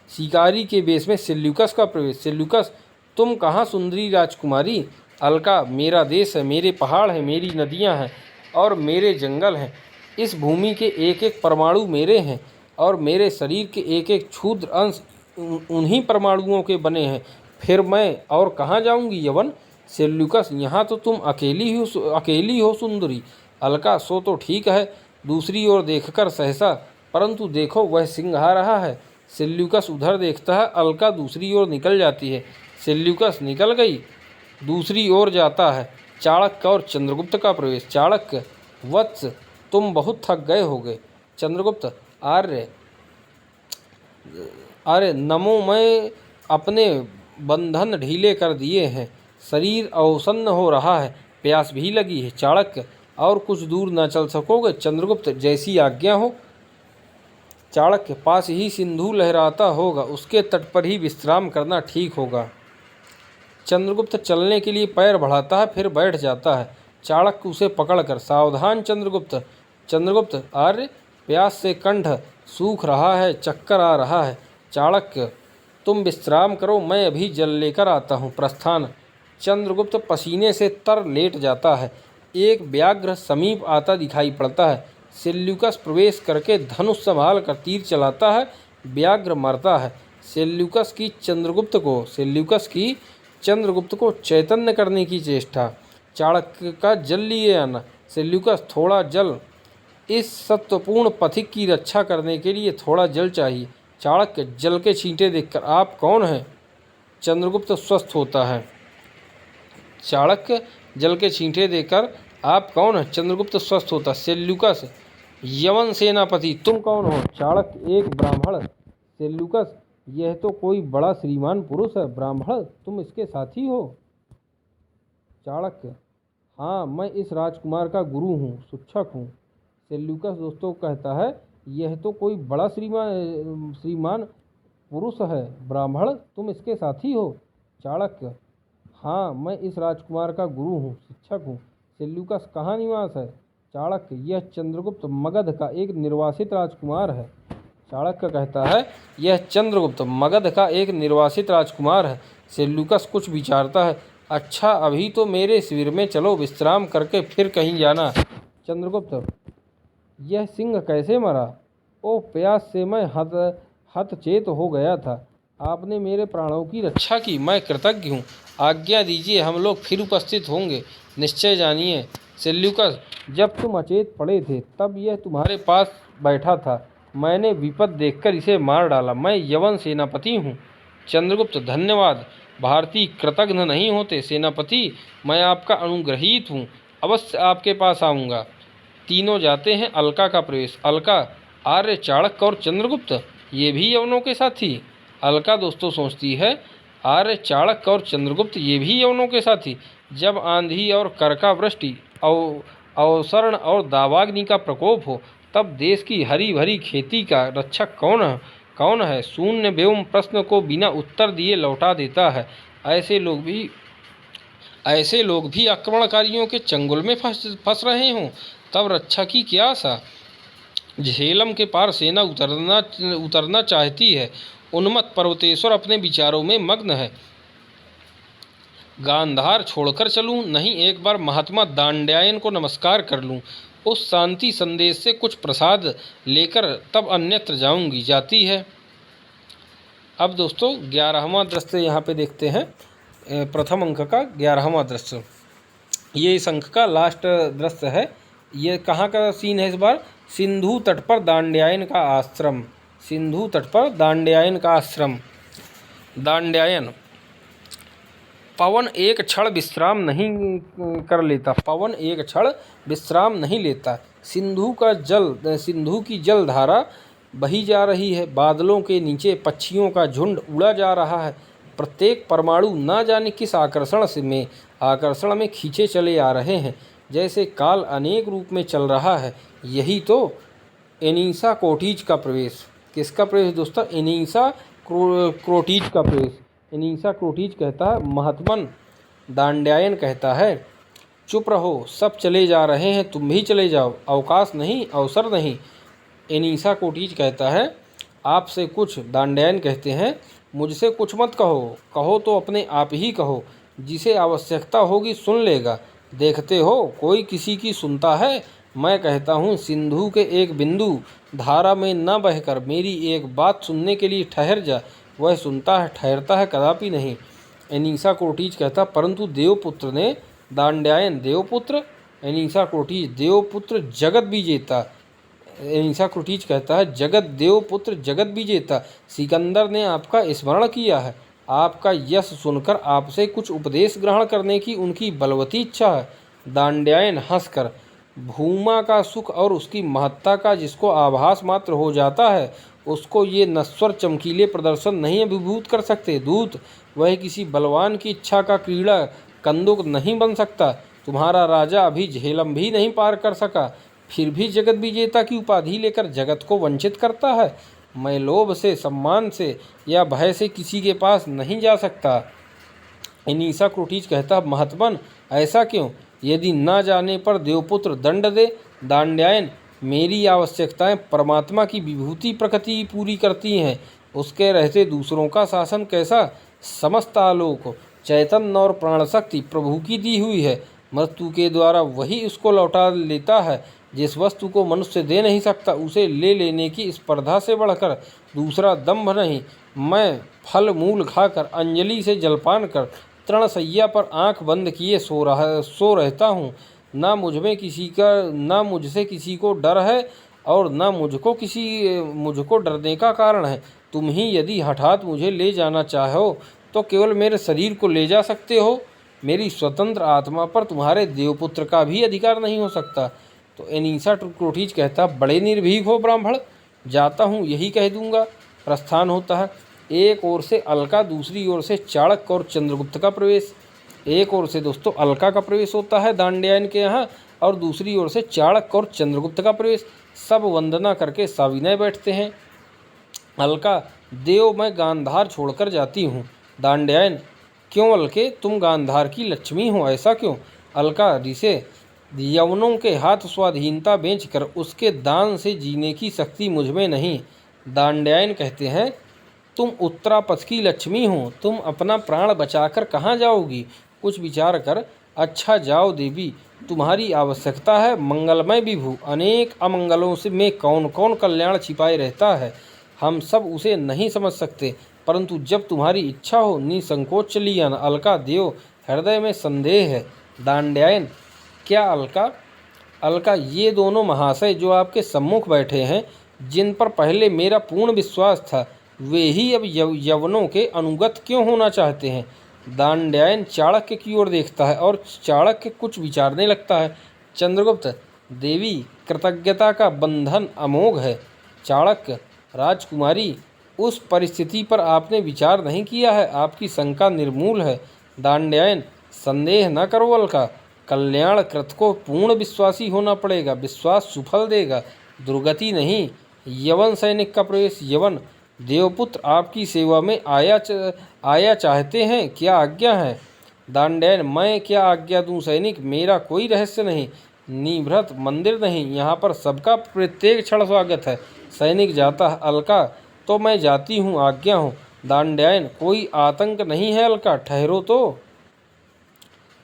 शिकारी के वेश में सेल्यूकस का प्रवेश। सेल्यूकस: तुम कहाँ सुंदरी राजकुमारी। अलका: मेरा देश है, मेरे पहाड़ हैं, मेरी नदियाँ हैं और मेरे जंगल हैं। इस भूमि के एक एक परमाणु मेरे हैं और मेरे शरीर के एक एक क्षुद्र अंश उन्हीं परमाणुओं के बने हैं। फिर मैं और कहाँ जाऊँगी यवन। सेल्यूकस: यहाँ तो तुम अकेली हो सुंदरी। अलका: सो तो ठीक है। दूसरी ओर देखकर सहसा, परंतु देखो वह सिंह आ रहा है। सेल्यूकस उधर देखता है, अलका दूसरी ओर निकल जाती है। सेल्यूकस निकल गई, दूसरी ओर जाता है। चाणक्य और चंद्रगुप्त का प्रवेश। चाणक्य: वत्स, तुम बहुत थक गए होगे। चंद्रगुप्त: आर्य नमो, मैं अपने बंधन ढीले कर दिए हैं। शरीर अवसन्न हो रहा है, प्यास भी लगी है। चाणक्य, और कुछ दूर न चल सकोगे? चंद्रगुप्त, जैसी आज्ञा हो। चाणक्य, पास ही सिंधु लहराता होगा, उसके तट पर ही विश्राम करना ठीक होगा। चंद्रगुप्त चलने के लिए पैर बढ़ाता है, फिर बैठ जाता है। चाणक्य उसे पकड़कर, सावधान चंद्रगुप्त। चंद्रगुप्त, आर्य, प्यास से कंठ सूख रहा है, चक्कर आ रहा है। चाणक्य, तुम विश्राम करो, मैं अभी जल लेकर आता हूँ। प्रस्थान। चंद्रगुप्त पसीने से तर लेट जाता है। एक व्याघ्र समीप आता दिखाई पड़ता है। सेल्यूकस प्रवेश करके धनुष संभाल कर तीर चलाता है। व्याघ्र मरता है। सेल्यूकस की चंद्रगुप्त को चैतन्य करने की चेष्टा। चाणक्य का, जल लिए आना। सेल्यूकस, थोड़ा जल। इस सत्वपूर्ण पथिक की रक्षा करने के लिए थोड़ा जल चाहिए। चाणक्य, जल के छींटे देखकर आप कौन हैं? चंद्रगुप्त स्वस्थ होता है। चाणक्य, जल के छींटे देकर आप कौन हैं? चंद्रगुप्त स्वस्थ होता। सेल्यूकस, यवन सेनापति, तुम कौन हो? चाणक्य, एक ब्राह्मण। सेल्यूकस, यह तो कोई बड़ा श्रीमान पुरुष है। ब्राह्मण, तुम इसके साथी हो? चाणक्य, हाँ, मैं इस राजकुमार का गुरु हूँ, शिक्षक हूँ। सेल्यूकस दोस्तों कहता है, यह तो कोई बड़ा श्रीमान पुरुष है। ब्राह्मण, तुम इसके साथी हो? चाणक्य, हाँ, मैं इस राजकुमार का गुरु हूँ, शिक्षक हूँ। सेल्यूकस, कहाँ निवास है? चाणक्य, यह चंद्रगुप्त मगध का एक निर्वासित राजकुमार है। चाणक्य कहता है, यह चंद्रगुप्त मगध का एक निर्वासित राजकुमार है। सेल्यूकस कुछ विचारता है। अच्छा, अभी तो मेरे शिविर में चलो, विश्राम करके फिर कहीं जाना। चंद्रगुप्त, यह सिंह कैसे मरा? ओह, प्यास से मैं हतचेत हो गया था। आपने मेरे प्राणों की रक्षा की, मैं कृतज्ञ हूँ। आज्ञा दीजिए, हम लोग फिर उपस्थित होंगे। निश्चय जानिए। सेल्यूकस, जब तुम अचेत पड़े थे तब यह तुम्हारे पास बैठा था। मैंने विपद देखकर इसे मार डाला। मैं यवन सेनापति हूँ। चंद्रगुप्त, धन्यवाद। भारतीय कृतज्ञ नहीं होते। सेनापति, मैं आपका अनुग्रहीत हूँ, अवश्य आपके पास आऊँगा। तीनों जाते हैं। अलका का प्रवेश। अलका, आर्य, चाणक्य और चंद्रगुप्त, ये भी यवनों के साथी? अलका दोस्तों सोचती है, आर्य, चाणक्य और चंद्रगुप्त, ये भी यवनों के साथी? जब आंधी और करका वृष्टि, अवसरण और दावाग्नि का प्रकोप हो, तब देश की हरी भरी खेती का रक्षक कौन है? शून्य व्योम प्रश्न को बिना उत्तर दिए लौटा देता है। ऐसे लोग भी आक्रमणकारियों के चंगुल में फंस रहे हों, तब रक्षा की क्या आशा? झेलम के पार सेना उतरना चाहती है। उन्मत्त पर्वतेश्वर अपने विचारों में मग्न है। गांधार छोड़कर चलूं, नहीं एक बार महात्मा दांड्यायन को नमस्कार कर लूं, उस शांति संदेश से कुछ प्रसाद लेकर तब अन्यत्र जाऊंगी। जाती है। अब दोस्तों 11वां दृश्य यहाँ पे देखते हैं। प्रथम अंक का 11वां दृश्य, ये इस अंक का लास्ट दृश्य है। ये कहाँ का सीन है इस बार? सिंधु तट पर दांड्यायन का आश्रम। सिंधु तट पर दांड्यायन का आश्रम। दांड्यायन, पवन एक क्षण विश्राम नहीं कर लेता। पवन एक क्षण विश्राम नहीं लेता। सिंधु की जल धारा बही जा रही है। बादलों के नीचे पक्षियों का झुंड उड़ा जा रहा है। प्रत्येक परमाणु न जाने किस आकर्षण में खींचे चले आ रहे हैं, जैसे काल अनेक रूप में चल रहा है। यही तो एनीसा कोटीज का प्रवेश। किसका प्रवेश दोस्तों? एनीसा क्रोटीज का प्रवेश। एनीसा क्रोटीज कहता है, महात्मन दांड्यायन कहता है, चुप रहो, सब चले जा रहे हैं, तुम भी चले जाओ, अवकाश नहीं, अवसर नहीं। एनीसा कोटीज कहता है, आपसे कुछ। दांड्यायन कहते हैं, मुझसे कुछ मत कहो तो अपने आप ही कहो, जिसे आवश्यकता होगी सुन लेगा। देखते हो कोई किसी की सुनता है? मैं कहता हूँ, सिंधु के एक बिंदु धारा में न बहकर मेरी एक बात सुनने के लिए ठहर जा। वह सुनता है, ठहरता है कदापि नहीं। एनीसा क्रोटीज कहता, परंतु देवपुत्र ने। दांड्यायन, देवपुत्र? एनीसा क्रोटीज, देवपुत्र जगत विजेता। एनीसा क्रोटीज कहता है, जगत देवपुत्र जगत विजेता सिकंदर ने आपका स्मरण किया है। आपका यश सुनकर आपसे कुछ उपदेश ग्रहण करने की उनकी बलवती इच्छा है। दांड्यायन हंसकर, भूमा का सुख और उसकी महत्ता का जिसको आभास मात्र हो जाता है, उसको ये नश्वर चमकीले प्रदर्शन नहीं अभिभूत कर सकते। दूत, वह किसी बलवान की इच्छा का कंदुक नहीं बन सकता। तुम्हारा राजा अभी झेलम भी नहीं पार कर सका, फिर भी जगत विजेता की उपाधि लेकर जगत को वंचित करता है। मैं लोभ से, सम्मान से या भय से किसी के पास नहीं जा सकता। एनीसा क्रोटीज कहता, महात्मन ऐसा क्यों? यदि ना जाने पर देवपुत्र दंड दे। दांड्यायन, मेरी आवश्यकताएं परमात्मा की विभूति प्रकृति पूरी करती हैं, उसके रहते दूसरों का शासन कैसा? समस्त आलोक, चैतन्य और प्राण शक्ति प्रभु की दी हुई है। मृत्यु के द्वारा वही उसको लौटा लेता है। जिस वस्तु को मनुष्य दे नहीं सकता, उसे ले लेने की स्पर्धा से बढ़कर दूसरा दंभ नहीं। मैं फल मूल खाकर, अंजलि से जलपान कर, तृणशैया पर आंख बंद किए सो रहता हूँ। ना मुझसे किसी को डर है और ना मुझको डरने का कारण है। तुम ही यदि हठात मुझे ले जाना चाहो तो केवल मेरे शरीर को ले जा सकते हो। मेरी स्वतंत्र आत्मा पर तुम्हारे देवपुत्र का भी अधिकार नहीं हो सकता। तो एनीसा क्रोटीज कहता, बड़े निर्भीक हो ब्राह्मण, जाता हूँ यही कह दूंगा। प्रस्थान होता है। एक ओर से अलका, दूसरी ओर से चाणक्य और चंद्रगुप्त का प्रवेश। एक ओर से दोस्तों अलका का प्रवेश होता है दांड्यायन के यहाँ, और दूसरी ओर से चाणक्य और चंद्रगुप्त का प्रवेश। सब वंदना करके साविनय बैठते हैं। अलका, देव मैं गांधार छोड़कर जाती हूँ। दांड्यायन, क्यों अलके, तुम गांधार की लक्ष्मी हो, ऐसा क्यों? अलका, ऋषे, यवनों के हाथ स्वाधीनता बेचकर उसके दान से जीने की शक्ति मुझमें नहीं। दांड्यायन कहते हैं, तुम उत्तरापथ की लक्ष्मी हो, तुम अपना प्राण बचाकर कहाँ जाओगी? कुछ विचार कर। अच्छा जाओ देवी, तुम्हारी आवश्यकता है मंगलमय विभु। अनेक अमंगलों से में कौन कौन कल्याण छिपाए रहता है, हम सब उसे नहीं समझ सकते, परंतु जब तुम्हारी इच्छा हो निसंकोच चली आना। अलका, देव हृदय में संदेह है। दांड्यायन, क्या अलका? अलका, ये दोनों महाशय जो आपके सम्मुख बैठे हैं, जिन पर पहले मेरा पूर्ण विश्वास था, वे ही अब यवनों के अनुगत क्यों होना चाहते हैं? दांड्यायन चाणक्य की ओर देखता है और चाणक्य कुछ विचारने लगता है। चंद्रगुप्त, देवी कृतज्ञता का बंधन अमोघ है। चाणक्य, राजकुमारी, उस परिस्थिति पर आपने विचार नहीं किया है, आपकी शंका निर्मूल है। दांड्यायन, संदेह न करो अलका, कल्याण कृत को पूर्ण विश्वासी होना पड़ेगा। विश्वास सुफल देगा, दुर्गति नहीं। यवन सैनिक का प्रवेश। यवन, देवपुत्र आपकी सेवा में आया चाहते हैं, क्या आज्ञा है? दांड्यायन, मैं क्या आज्ञा दूं सैनिक, मेरा कोई रहस्य नहीं, निभृत मंदिर नहीं, यहाँ पर सबका प्रत्येक क्षण स्वागत है। सैनिक जाता है। अलका, तो मैं जाती हूँ, आज्ञा हो। दांड्यायन, कोई आतंक नहीं है अलका, ठहरो तो।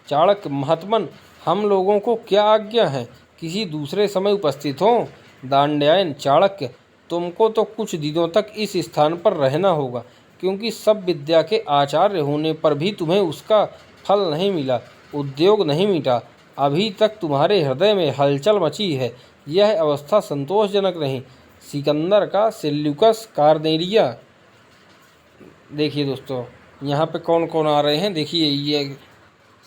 चाणक्य, महात्मन हम लोगों को क्या आज्ञा है, किसी दूसरे समय उपस्थित हो। दांड्यायन, चाणक्य, तुमको तो कुछ दिनों तक इस स्थान पर रहना होगा, क्योंकि सब विद्या के आचार्य होने पर भी तुम्हें उसका फल नहीं मिला, उद्योग नहीं मिटा। अभी तक तुम्हारे हृदय में हलचल मची है, यह अवस्था संतोषजनक नहीं। सिकंदर का सेल्यूकस कार्नेलिया। देखिए दोस्तों, यहाँ पे कौन कौन आ रहे हैं, देखिए ये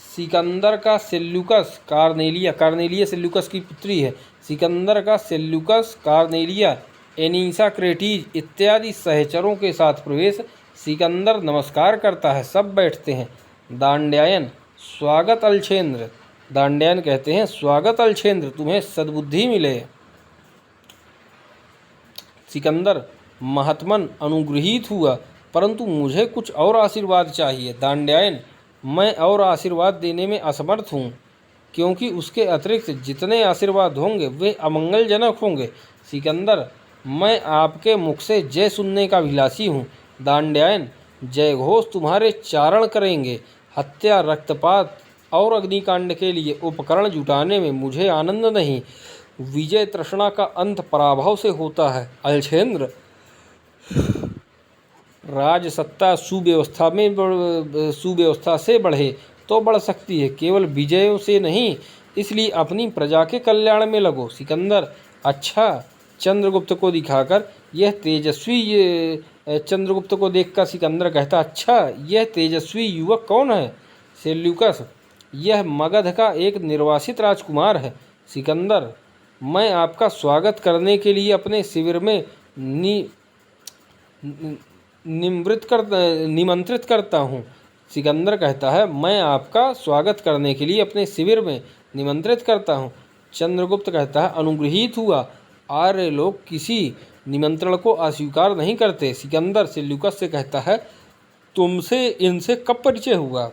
सिकंदर का सेल्यूकस कार्नेलिया, कार्नेलिया सेल्यूकस की पुत्री है। सिकंदर का सेल्यूकस कार्नेलिया, एनीसा क्रेटीज इत्यादि सहचरों के साथ प्रवेश। सिकंदर नमस्कार करता है, सब बैठते हैं। दांड्यायन, स्वागत अलछेंद्र। दांड्यायन कहते हैं, स्वागत अलछेंद्र, तुम्हें सद्बुद्धि मिले। सिकंदर, महात्मन अनुगृहीत हुआ, परंतु मुझे कुछ और आशीर्वाद चाहिए। दांड्यायन, मैं और आशीर्वाद देने में असमर्थ हूँ, क्योंकि उसके अतिरिक्त जितने आशीर्वाद होंगे वे अमंगलजनक होंगे। सिकंदर, मैं आपके मुख से जय सुनने का अभिलाषी हूँ। दांड्यायन, जय घोष तुम्हारे चारण करेंगे। हत्या, रक्तपात और अग्निकांड के लिए उपकरण जुटाने में मुझे आनंद नहीं, विजय तृष्णा का अंत पराभव से होता है। अलछेंद्र, राजसत्ता सुव्यवस्था से बढ़े तो बढ़ सकती है, केवल विजयों से नहीं, इसलिए अपनी प्रजा के कल्याण में लगो। सिकंदर, अच्छा। चंद्रगुप्त को दिखाकर यह तेजस्वी चंद्रगुप्त को देखकर सिकंदर कहता, अच्छा यह तेजस्वी युवक कौन है? सेल्यूकस, यह मगध का एक निर्वासित राजकुमार है। सिकंदर, मैं आपका स्वागत करने के लिए अपने शिविर में निमंत्रित करता हूँ। सिकंदर कहता है, मैं आपका स्वागत करने के लिए अपने शिविर में निमंत्रित करता हूँ। चंद्रगुप्त कहता है, अनुग्रहित हुआ। आर्य लोग किसी निमंत्रण को अस्वीकार नहीं करते। सिकंदर सेल्यूकस से कहता है, तुमसे इनसे कब परिचय हुआ?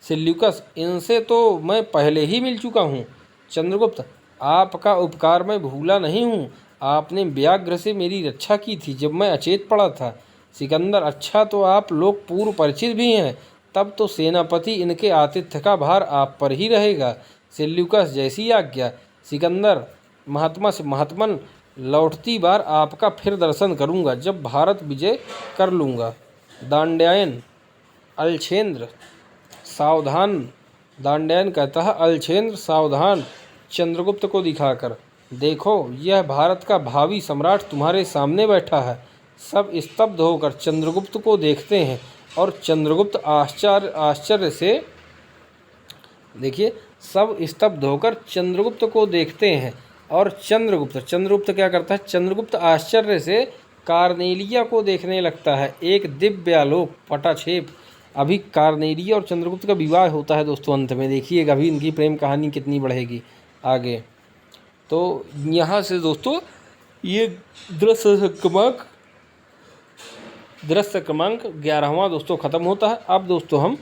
सेल्यूकस, इनसे तो मैं पहले ही मिल चुका हूँ। चंद्रगुप्त, आपका उपकार मैं भूला नहीं हूँ। आपने व्याघ्र से मेरी रक्षा की थी जब मैं अचेत पड़ा था। सिकंदर, अच्छा तो आप लोग पूर्व परिचित भी हैं, तब तो सेनापति इनके आतिथ्य का भार आप पर ही रहेगा। सेल्यूकस, जैसी आज्ञा। सिकंदर, महात्मा से महात्मन, लौटती बार आपका फिर दर्शन करूंगा जब भारत विजय कर लूँगा। दांड्यायन, अलछेंद्र सावधान। दांड्यायन कहता है, अलछेंद्र सावधान। चंद्रगुप्त को दिखाकर, देखो यह भारत का भावी सम्राट तुम्हारे सामने बैठा है। सब स्तब्ध होकर चंद्रगुप्त को देखते हैं और चंद्रगुप्त आश्चर्य से, देखिए, सब स्तब्ध होकर चंद्रगुप्त को देखते हैं और चंद्रगुप्त क्या करता है? चंद्रगुप्त आश्चर्य से कार्नेलिया को देखने लगता है। एक दिव्यालोक पटाक्षेप। अभी कार्नेलिया और चंद्रगुप्त का विवाह होता है दोस्तों। अंत में देखिएगा अभी इनकी प्रेम कहानी कितनी बढ़ेगी आगे। तो यहाँ से दोस्तों ये दृश्य क्रमांक 11वां दोस्तों ख़त्म होता है। अब दोस्तों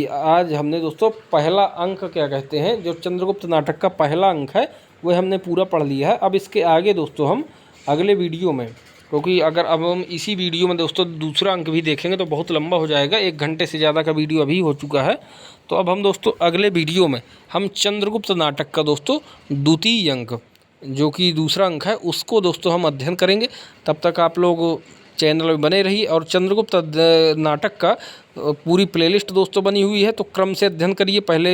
आज हमने दोस्तों पहला अंक क्या कहते हैं, जो चंद्रगुप्त नाटक का पहला अंक है वह हमने पूरा पढ़ लिया है। अब इसके आगे दोस्तों हम अगले वीडियो में, क्योंकि अगर अब हम इसी वीडियो में दोस्तों दूसरा अंक भी देखेंगे तो बहुत लंबा हो जाएगा, 1 घंटे से ज़्यादा का वीडियो अभी हो चुका है। तो अब हम दोस्तों अगले वीडियो में हम चंद्रगुप्त नाटक का दोस्तों द्वितीय अंक, जो कि दूसरा अंक है, उसको दोस्तों हम अध्ययन करेंगे। तब तक आप लोग चैनल में बने रहिए और चंद्रगुप्त नाटक का पूरी प्लेलिस्ट दोस्तों बनी हुई है, तो क्रम से अध्ययन करिए। पहले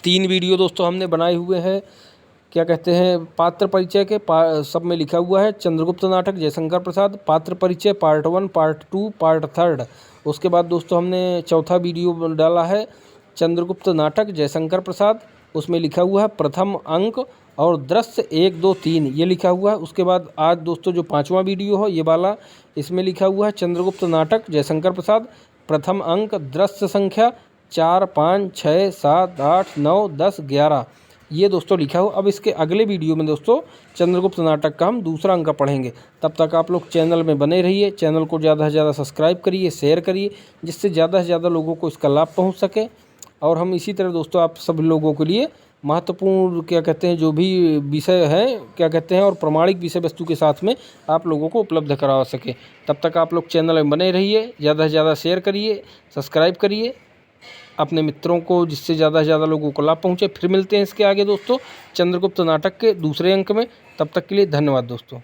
3 वीडियो दोस्तों हमने बनाए हुए हैं, क्या कहते हैं, पात्र परिचय के सब में लिखा हुआ है चंद्रगुप्त नाटक जयशंकर प्रसाद, पात्र परिचय पार्ट 1, पार्ट 2, पार्ट 3। उसके बाद दोस्तों हमने चौथा वीडियो डाला है चंद्रगुप्त नाटक जयशंकर प्रसाद, उसमें लिखा हुआ है प्रथम अंक और दृश्य 1, 2, 3 ये लिखा हुआ है। उसके बाद आज दोस्तों जो 5वां वीडियो है ये वाला, इसमें लिखा हुआ है चंद्रगुप्त नाटक जयशंकर प्रसाद, प्रथम अंक, दृश्य संख्या 4, 5, 6, 7, 8, 9, 10, 11 ये दोस्तों लिखा हो। अब इसके अगले वीडियो में दोस्तों चंद्रगुप्त नाटक का हम दूसरा अंक पढ़ेंगे। तब तक आप लोग चैनल में बने रहिए, चैनल को ज़्यादा से ज़्यादा सब्सक्राइब करिए, शेयर करिए, जिससे ज़्यादा से ज़्यादा लोगों को इसका लाभ पहुंच सके। और हम इसी तरह दोस्तों आप सभी लोगों के लिए महत्वपूर्ण क्या कहते हैं जो भी विषय हैं क्या कहते हैं और प्रमाणिक विषय वस्तु के साथ में आप लोगों को उपलब्ध करवा सके। तब तक आप लोग चैनल में बने रहिए, ज़्यादा से ज़्यादा शेयर करिए, सब्सक्राइब करिए अपने मित्रों को, जिससे ज़्यादा से ज़्यादा लोगों को लाभ पहुँचे। फिर मिलते हैं इसके आगे दोस्तों चंद्रगुप्त नाटक के दूसरे अंक में। तब तक के लिए धन्यवाद दोस्तों।